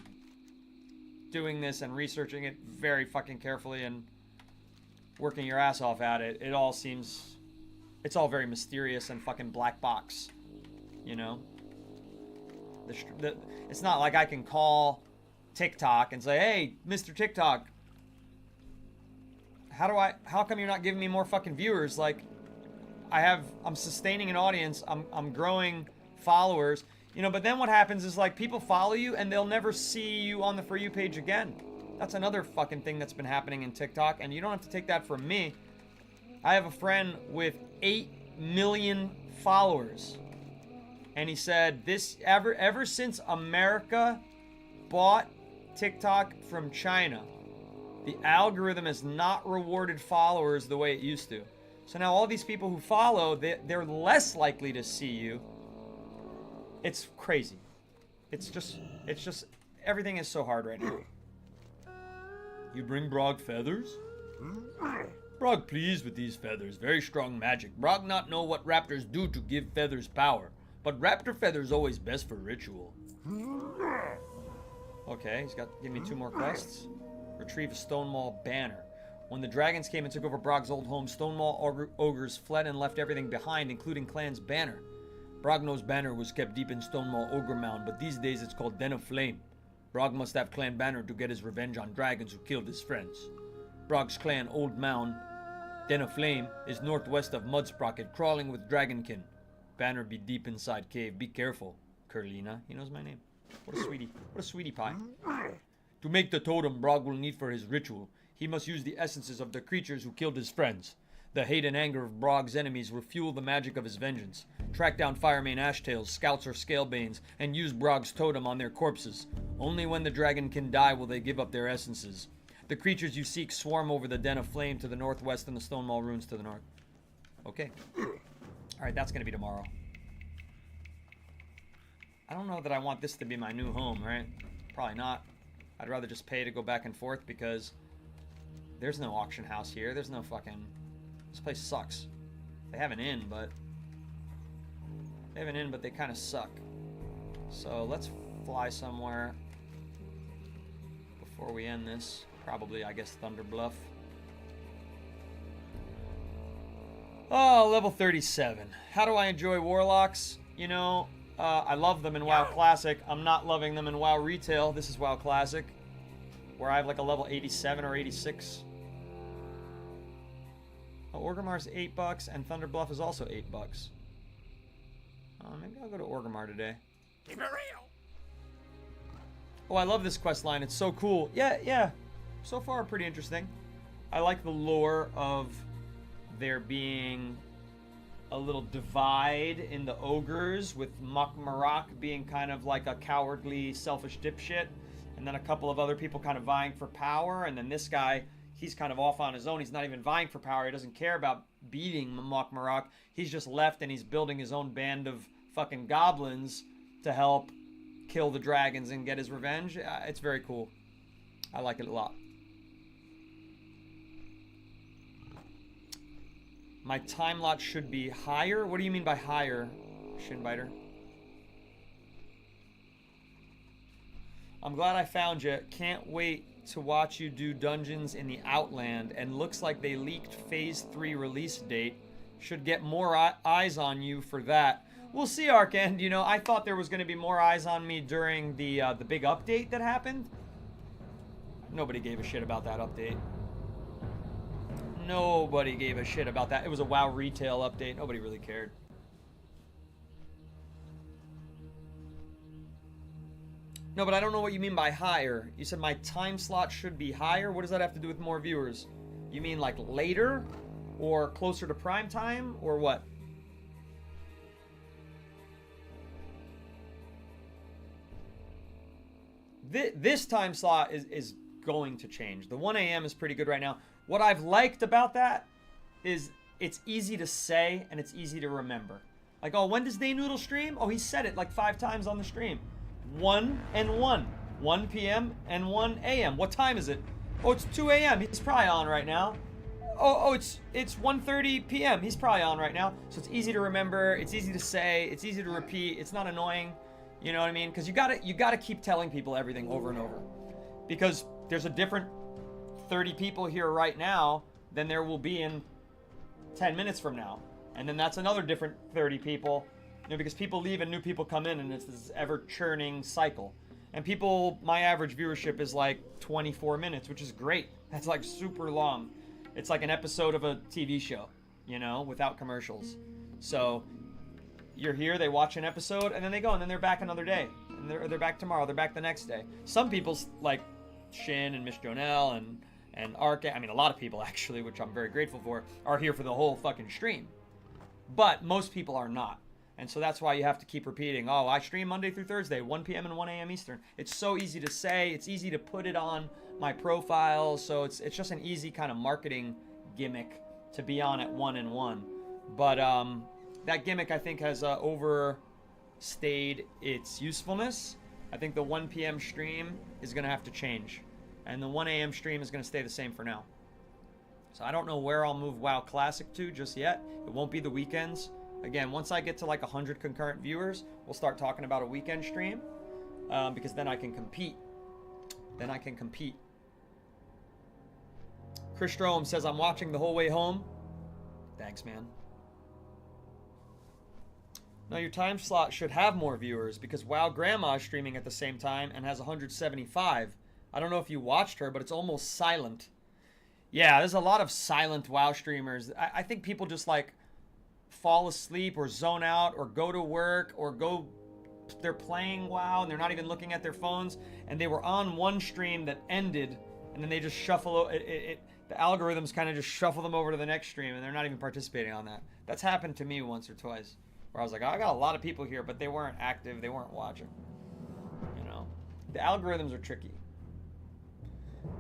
doing this and researching it very fucking carefully and working your ass off at it, it all seems, it's all very mysterious and fucking black box, you know? It's not like I can call TikTok and say, hey, Mr. TikTok, how come you're not giving me more fucking viewers? Like, I'm sustaining an audience, I'm growing followers, you know, but then what happens is like people follow you and they'll never see you on the For You page again. That's another fucking thing that's been happening in TikTok, and you don't have to take that from me. I have a friend with 8 million followers, and he said this ever since America bought TikTok from China, the algorithm has not rewarded followers the way it used to. So now all these people who follow, they're less likely to see you. It's crazy. It's just everything is so hard right now. You bring Brog feathers? Brog pleased with these feathers. Very strong magic. Brog not know what raptors do to give feathers power. But raptor feathers always best for ritual. Okay, he's got give me 2 more quests. Retrieve a Stonemaul banner. When the dragons came and took over Brog's old home, Stonemaul ogres fled and left everything behind, including Clan's banner. Brogno's banner was kept deep in Stonemaul Ogre Mound, but these days it's called Den of Flame. Brog must have Clan banner to get his revenge on dragons who killed his friends. Brog's clan Old Mound, Den of Flame, is northwest of Mudsprocket, crawling with dragonkin. Banner be deep inside cave. Be careful, Curlina. He knows my name. What a sweetie. What a sweetie pie. To make the totem Brog will need for his ritual, he must use the essences of the creatures who killed his friends. The hate and anger of Brog's enemies will fuel the magic of his vengeance. Track down Firemane Ashtails, Scouts or Scalebanes, and use Brog's totem on their corpses. Only when the dragon can die will they give up their essences. The creatures you seek swarm over the Den of Flame to the northwest and the Stonemaul Ruins to the north. Okay. Alright, that's gonna be tomorrow. I don't know that I want this to be my new home, right? Probably not. I'd rather just pay to go back and forth because there's no auction house here. There's no fucking... This place sucks. They have an inn, but... they kind of suck. So let's fly somewhere before we end this. Probably, I guess, Thunder Bluff. Oh, level 37. How do I enjoy Warlocks? You know, I love them in WoW Classic. I'm not loving them in WoW Retail. This is WoW Classic, where I have like a level 87 or 86. Oh, Orgrimmar's $8, and Thunder Bluff is also $8. Maybe I'll go to Orgrimmar today. Keep it real. Oh, I love this quest line. It's so cool. Yeah. So far, pretty interesting. I like the lore of there being a little divide in the ogres, with Mok'Marak being kind of like a cowardly, selfish dipshit, and then a couple of other people kind of vying for power, and then this guy, he's kind of off on his own. He's not even vying for power. He doesn't care about beating Mok'Marak. He's just left and he's building his own band of fucking goblins to help kill the dragons and get his revenge. It's very cool. I like it a lot. My time lot should be higher? What do you mean by higher, Shinbiter? I'm glad I found you. Can't wait to watch you do dungeons in the Outland, and looks like they leaked Phase 3 release date. Should get more eyes on you for that. We'll see, Arkend. You know, I thought there was going to be more eyes on me during the big update that happened. Nobody gave a shit about that update. Nobody gave a shit about that. It was a WoW retail update. Nobody really cared. No, but I don't know what you mean by higher. You said my time slot should be higher? What does that have to do with more viewers? You mean like later? Or closer to prime time? Or what? This time slot is going to change. The 1 a.m. is pretty good right now. What I've liked about that is it's easy to say and it's easy to remember. Like, oh, when does Day Noodle stream? Oh, he said it like 5 times on the stream. 1 and 1. 1 p.m. and 1 a.m. What time is it? Oh, it's 2 a.m. He's probably on right now. Oh, it's 1:30 p.m. He's probably on right now. So it's easy to remember. It's easy to say. It's easy to repeat. It's not annoying. You know what I mean? Because you gotta keep telling people everything over and over. Because there's a different 30 people here right now than there will be in 10 minutes from now. And then that's another different 30 people. You know, because people leave and new people come in, and it's this ever-churning cycle. And people, my average viewership is like 24 minutes, which is great. That's like super long. It's like an episode of a TV show, you know, without commercials. So you're here, they watch an episode, and then they go, and then they're back another day. And they're back tomorrow, they're back the next day. Some people, like Shin and Miss Jonelle and Ark, I mean, a lot of people actually, which I'm very grateful for, are here for the whole fucking stream. But most people are not. And so that's why you have to keep repeating, oh, I stream Monday through Thursday, 1 p.m. and 1 a.m. Eastern. It's so easy to say. It's easy to put it on my profile. So it's just an easy kind of marketing gimmick to be on at 1 and 1. But that gimmick, I think, has overstayed its usefulness. I think the 1 p.m. stream is going to have to change. And the 1 a.m. stream is going to stay the same for now. So I don't know where I'll move WoW Classic to just yet. It won't be the weekends. Again, once I get to like 100 concurrent viewers, we'll start talking about a weekend stream, because then I can compete. Chris Strom says, I'm watching the whole way home. Thanks, man. Now, your time slot should have more viewers because WoW Grandma is streaming at the same time and has 175. I don't know if you watched her, but it's almost silent. Yeah, there's a lot of silent WoW streamers. I think people just like fall asleep or zone out or go to work or they're playing WoW and they're not even looking at their phones, and they were on one stream that ended and then they just shuffle the algorithms kind of just shuffle them over to the next stream and they're not even participating on that. That's happened to me once or twice where I was like, oh, I got a lot of people here, but they weren't active, they weren't watching. You know, the algorithms are tricky.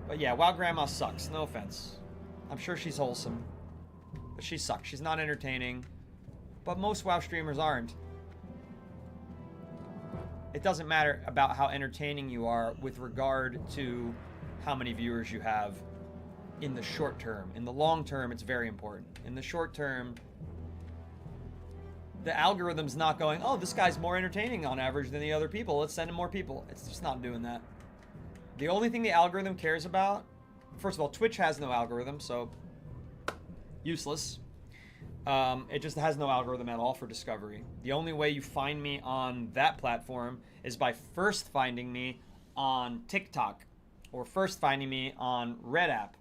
But yeah, WoW Grandma sucks, no offense. I'm sure she's wholesome, but she sucks. She's not entertaining, but most WoW streamers aren't. It doesn't matter about how entertaining you are with regard to how many viewers you have in the short term. In the long term, it's very important. In the short term, the algorithm's not going, oh, this guy's more entertaining on average than the other people, let's send him more people. It's just not doing that. The only thing the algorithm cares about, first of all, Twitch has no algorithm, so useless. It just has no algorithm at all for discovery. The only way you find me on that platform is by first finding me on TikTok or first finding me on Red App.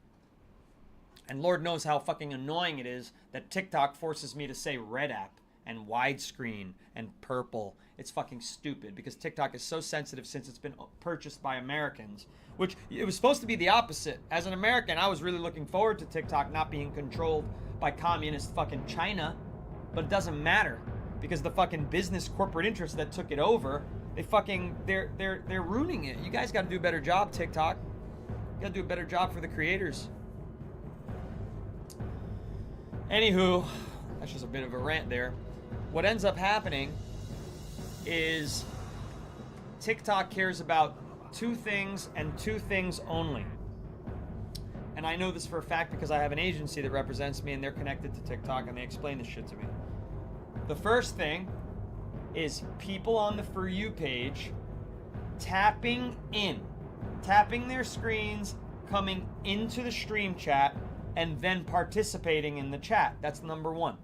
And Lord knows how fucking annoying it is that TikTok forces me to say Red App and widescreen and purple. It's fucking stupid because TikTok is so sensitive since it's been purchased by Americans, which it was supposed to be the opposite. As an American, I was really looking forward to TikTok not being controlled by communist fucking China, but it doesn't matter because the fucking business corporate interests that took it over, they're ruining it. You guys got to do a better job, TikTok. You got to do a better job for the creators. Anywho, that's just a bit of a rant there. What ends up happening is TikTok cares about two things and two things only. And I know this for a fact because I have an agency that represents me and they're connected to TikTok and they explain this shit to me. The first thing is people on the For You page tapping their screens, coming into the stream chat, and then participating in the chat. That's number one.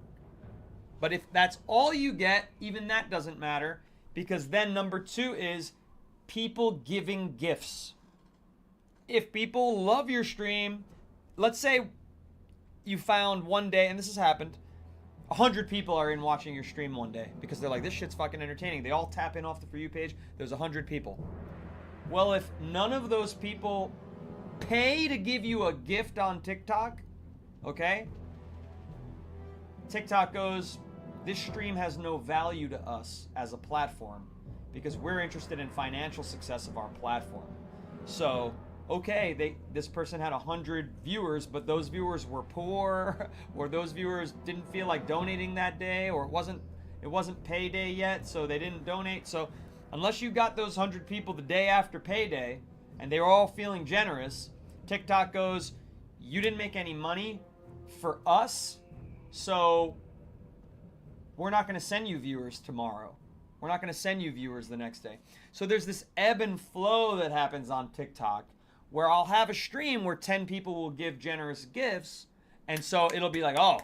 But if that's all you get, even that doesn't matter, because then number two is people giving gifts. If people love your stream, let's say you found one day, and this has happened, 100 people are in watching your stream one day because they're like, this shit's fucking entertaining. They all tap in off the For You page. There's 100 people. Well, if none of those people pay to give you a gift on TikTok, okay? TikTok goes, this stream has no value to us as a platform because we're interested in financial success of our platform. So, okay, this person had 100 viewers, but those viewers were poor, or those viewers didn't feel like donating that day, or it wasn't payday yet, so they didn't donate. So, unless you got those 100 people the day after payday, and they were all feeling generous, TikTok goes, you didn't make any money for us, so we're not going to send you viewers tomorrow. We're not going to send you viewers the next day. So there's this ebb and flow that happens on TikTok where I'll have a stream where 10 people will give generous gifts, and so it'll be like, oh,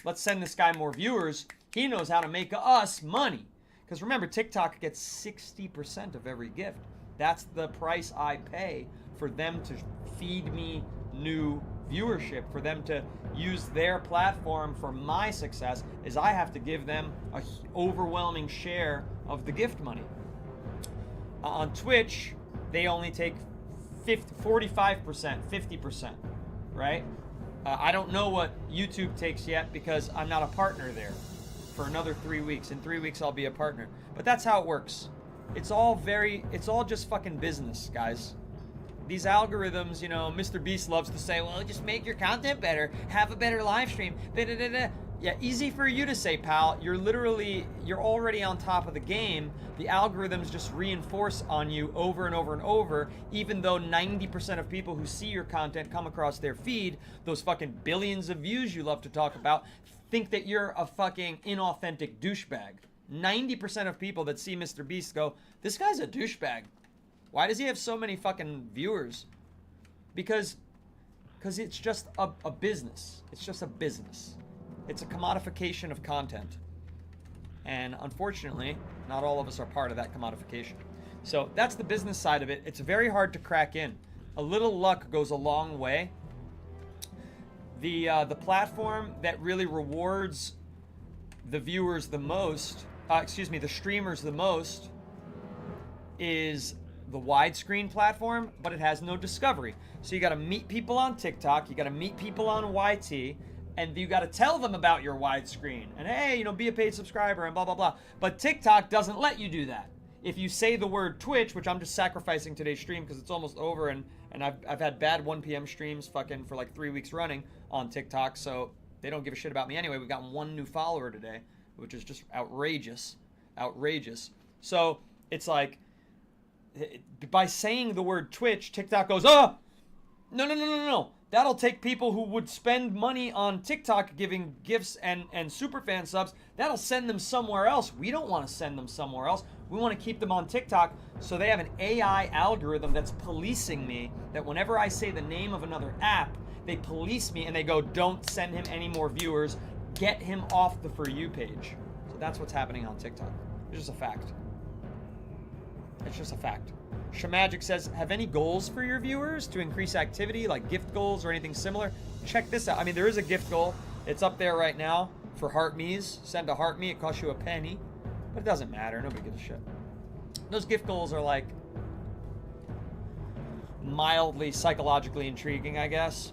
let's send this guy more viewers. He knows how to make us money. Because remember, TikTok gets 60% of every gift. That's the price I pay for them to feed me new viewership, for them to use their platform for my success, is I have to give them an overwhelming share of the gift money. On Twitch, they only take 45%, 50%, right? I don't know what YouTube takes yet because I'm not a partner there for another 3 weeks. In 3 weeks, I'll be a partner. But that's how it works. It's all just fucking business, guys. These algorithms, you know, Mr. Beast loves to say, well, just make your content better, have a better live stream, da-da-da-da. Yeah, easy for you to say, pal. You're already on top of the game. The algorithms just reinforce on you over and over and over, even though 90% of people who see your content come across their feed, those fucking billions of views you love to talk about, think that you're a fucking inauthentic douchebag. 90% of people that see Mr. Beast go, this guy's a douchebag. Why does he have so many fucking viewers? Because it's just a business. It's just a business. It's a commodification of content. And unfortunately, not all of us are part of that commodification. So that's the business side of it. It's very hard to crack in. A little luck goes a long way. The platform that really rewards the viewers the most, the streamers the most, is the widescreen platform, but it has no discovery. So you gotta meet people on TikTok, you gotta meet people on YT, and you got to tell them about your widescreen. And hey, you know, be a paid subscriber and blah, blah, blah. But TikTok doesn't let you do that. If you say the word Twitch, which I'm just sacrificing today's stream because it's almost over, and I've had bad 1 p.m. streams fucking for like 3 weeks running on TikTok, so they don't give a shit about me anyway. We got 1 new follower today, which is just outrageous. Outrageous. So it's like, by saying the word Twitch, TikTok goes, oh, no. That'll take people who would spend money on TikTok giving gifts and superfan subs. That'll send them somewhere else. We don't want to send them somewhere else. We want to keep them on TikTok, so they have an AI algorithm that's policing me, that whenever I say the name of another app, they police me and they go, don't send him any more viewers. Get him off the For You page. So that's what's happening on TikTok. It's just a fact. It's just a fact. Shamagic says, have any goals for your viewers to increase activity, like gift goals or anything similar? Check this out. I mean, there is a gift goal. It's up there right now for Heart Me's. Send a Heart Me. It costs you a penny. But it doesn't matter. Nobody gives a shit. Those gift goals are like mildly psychologically intriguing, I guess.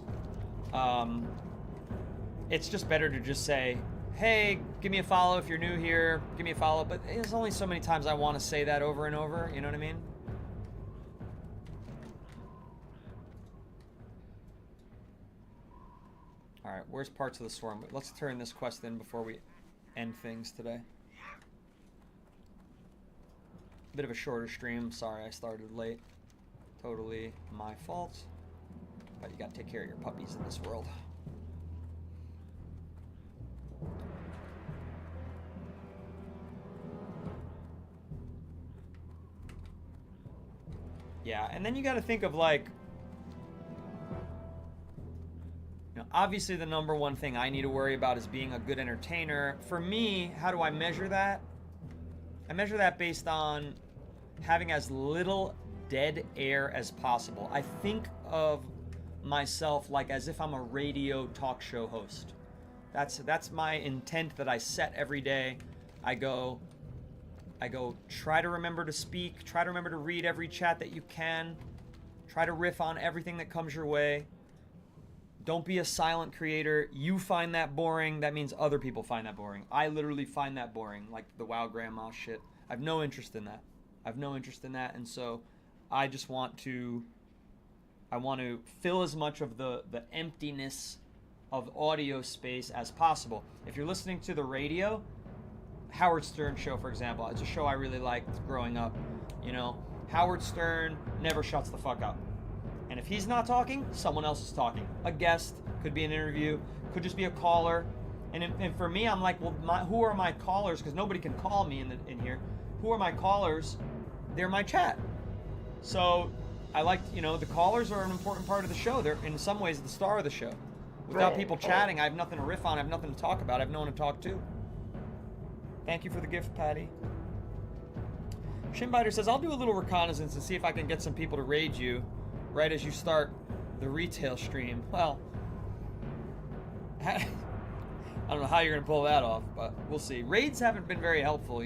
It's just better to just say, hey, give me a follow if you're new here. Give me a follow. But there's only so many times I want to say that over and over. You know what I mean? All right, where's parts of the swarm? Let's turn this quest in before we end things today. Bit of a shorter stream. Sorry, I started late. Totally my fault. But you gotta take care of your puppies in this world. Yeah, and then you gotta think of like, obviously the number one thing I need to worry about is being a good entertainer. For me, how do I measure that? I measure that based on having as little dead air as possible. I think of myself like as if I'm a radio talk show host. That's my intent that I set every day. I go, try to remember to speak, try to remember to read every chat that you can, try to riff on everything that comes your way. Don't be a silent creator. You find that boring, that means other people find that boring. I literally find that boring, like the WoW grandma shit. I have no interest in that. And so I just want to fill as much of the emptiness of audio space as possible. If you're listening to the radio, Howard Stern show, for example, it's a show I really liked growing up. You know, Howard Stern never shuts the fuck up. And if he's not talking, someone else is talking. A guest, could be an interview, could just be a caller. And for me, I'm like, well, who are my callers? Because nobody can call me in here. Who are my callers? They're my chat. So I like, the callers are an important part of the show. They're in some ways the star of the show. Without people chatting, I have nothing to riff on. I have nothing to talk about. I have no one to talk to. Thank you for the gift, Patty. Shinbiter says, I'll do a little reconnaissance and see if I can get some people to raid you right as you start the retail stream. Well, I don't know how you're gonna pull that off, but we'll see. Raids haven't been very helpful,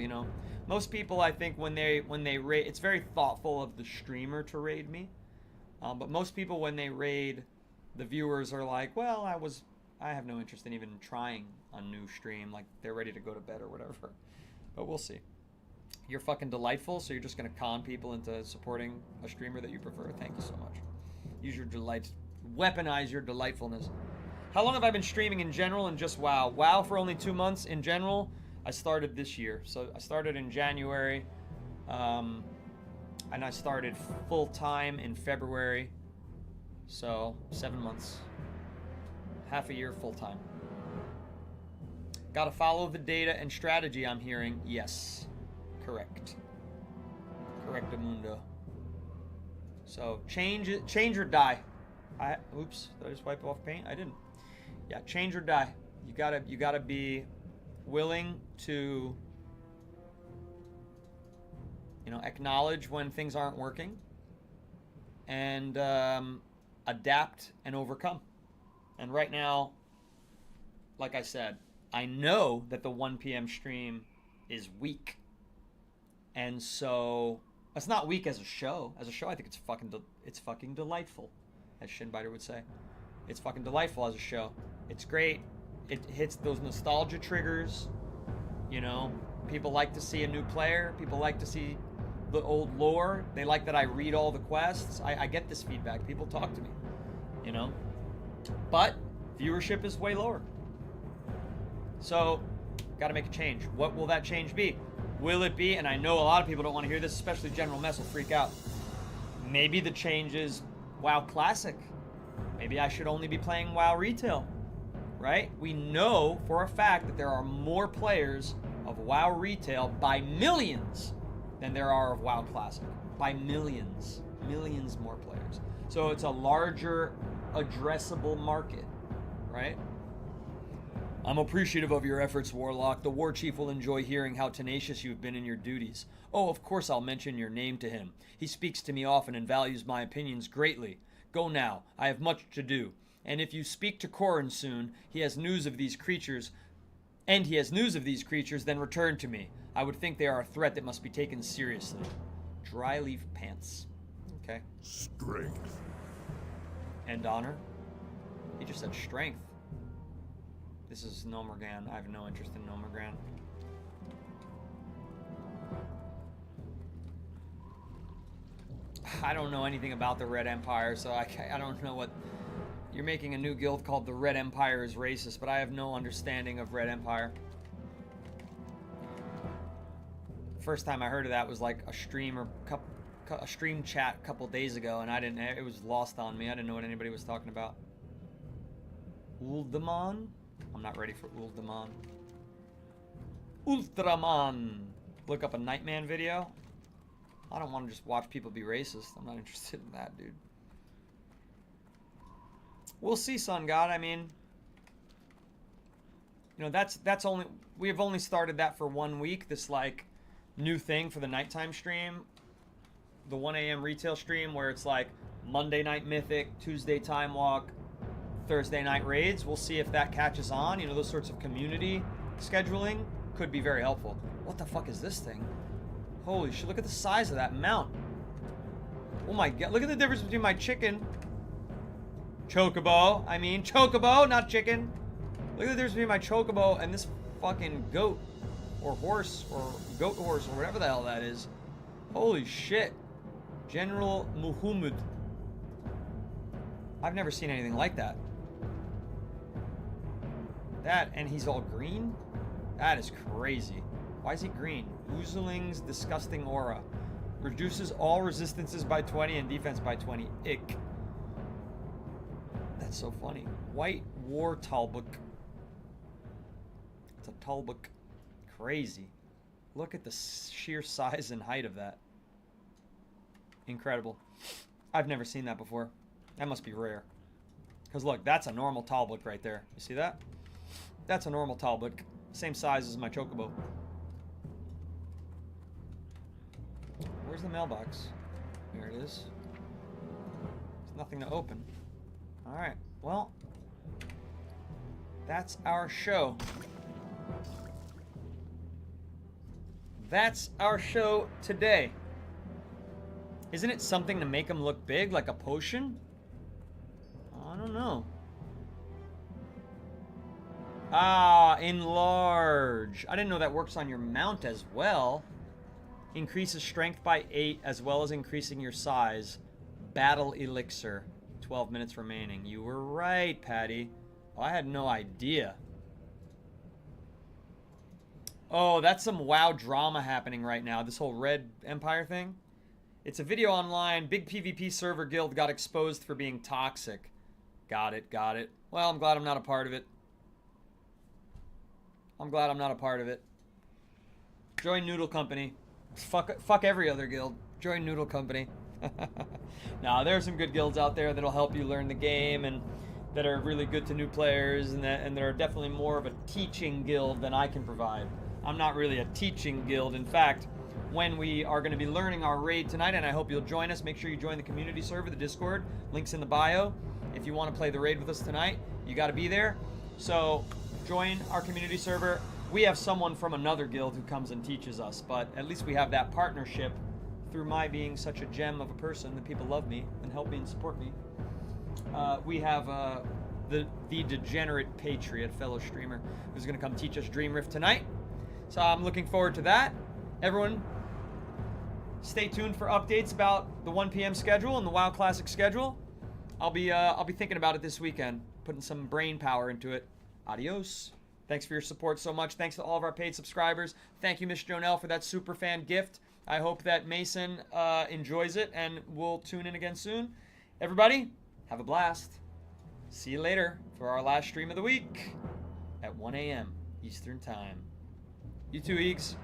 Most people, I think, when they raid, it's very thoughtful of the streamer to raid me. But most people, when they raid, the viewers are like, well, I have no interest in even trying a new stream. Like, they're ready to go to bed or whatever. But we'll see. You're fucking delightful, so you're just gonna con people into supporting a streamer that you prefer. Thank you so much. Use your delight, weaponize your delightfulness. How long have I been streaming in general and just WoW? WoW for only 2 months. In general, I started this year. So I started in January. And I started full-time in February. So 7 months. Half a year full-time. Gotta follow the data and strategy, I'm hearing. Yes. Correct. Correctamundo. So change or die. Oops, did I just wipe off paint? I didn't. Yeah, change or die. You gotta be willing to, you know, acknowledge when things aren't working, and adapt and overcome. And right now, like I said, I know that the 1 p.m. stream is weak, and so it's not weak as a show. As a show, I think it's fucking delightful, as Shinbiter would say. It's fucking delightful as a show. It's great. It hits those nostalgia triggers. You know, people like to see a new player. People like to see the old lore. They like that I read all the quests. I get this feedback. People talk to me, you know. But viewership is way lower. So, got to make a change. What will that change be? Will it be, and I know a lot of people don't want to hear this, especially General Mess will freak out. Maybe the change is WoW Classic. Maybe I should only be playing WoW Retail, right? We know for a fact that there are more players of WoW Retail by millions than there are of WoW Classic. By millions. Millions more players. So it's a larger addressable market, right? I'm appreciative of your efforts, Warlock. The War Chief will enjoy hearing how tenacious you've been in your duties. Oh, of course I'll mention your name to him. He speaks to me often and values my opinions greatly. Go now. I have much to do. And if you speak to Corrin soon, he has news of these creatures, then return to me. I would think they are a threat that must be taken seriously. Dry leaf pants. Okay. Strength. And honor. He just said strength. This is Nomergan. I have no interest in Nomergan. I don't know anything about the Red Empire, so I don't know what... You're making a new guild called the Red Empire is racist, but I have no understanding of Red Empire. First time I heard of that was like a stream chat a couple days ago, and it was lost on me. I didn't know what anybody was talking about. Uldaman? I'm not ready for Uldaman. Ultraman! Look up a Nightman video. I don't want to just watch people be racist. I'm not interested in that, dude. We'll see, Sun God. I mean, you know, that's only... We've only started that for 1 week. This, like, new thing for the nighttime stream. The 1 a.m. retail stream where it's like Monday night Mythic, Tuesday Time Walk, Thursday night raids. We'll see if that catches on. You know, those sorts of community scheduling could be very helpful. What the fuck is this thing? Holy shit, look at the size of that mount. Oh my god, look at the difference between my chicken. Chocobo, chocobo, not chicken. Look at the difference between my chocobo and this fucking goat. Or horse, or goat horse, or whatever the hell that is. Holy shit. General Muhammad. I've never seen anything like that. That, and he's all green? That is crazy. Why is he green? Oozling's disgusting aura. Reduces all resistances by 20 and defense by 20. Ick. That's so funny. White War Talbuk. It's a Talbuk. Crazy. Look at the sheer size and height of that. Incredible. I've never seen that before. That must be rare. Because look, that's a normal Talbuk right there. You see that? That's a normal Talbuk. Same size as my Chocobo. Where's the mailbox? There it is. There's nothing to open. Alright, well, that's our show. That's our show today. Isn't it something to make them look big, like a potion? I don't know. Ah, enlarge. I didn't know that works on your mount as well. Increases strength by 8 as well as increasing your size. Battle elixir. 12 minutes remaining. You were right, Patty. Oh, I had no idea. Oh, that's some WoW drama happening right now. This whole Red Empire thing. It's a video online. Big PvP server guild got exposed for being toxic. Got it, got it. Well, I'm glad I'm not a part of it. I'm glad I'm not a part of it. Join Noodle Company. Fuck every other guild. Join Noodle Company. Now, there are some good guilds out there that'll help you learn the game and that are really good to new players and that are definitely more of a teaching guild than I can provide. I'm not really a teaching guild. In fact, when we are going to be learning our raid tonight, and I hope you'll join us, make sure you join the community server, the Discord. Link's in the bio. If you want to play the raid with us tonight, you got to be there. So join our community server. We have someone from another guild who comes and teaches us, but at least we have that partnership through my being such a gem of a person that people love me and help me and support me. We have the Degenerate Patriot, fellow streamer, who's going to come teach us Dream Rift tonight. So I'm looking forward to that. Everyone, stay tuned for updates about the 1 p.m. schedule and the WoW Classic schedule. I'll be thinking about it this weekend, putting some brain power into it. Adios. Thanks for your support so much. Thanks to all of our paid subscribers. Thank you, Miss Jonelle, for that super fan gift. I hope that Mason enjoys it, and we'll tune in again soon. Everybody, have a blast. See you later for our last stream of the week at 1 a.m. Eastern Time. You too, Eeks.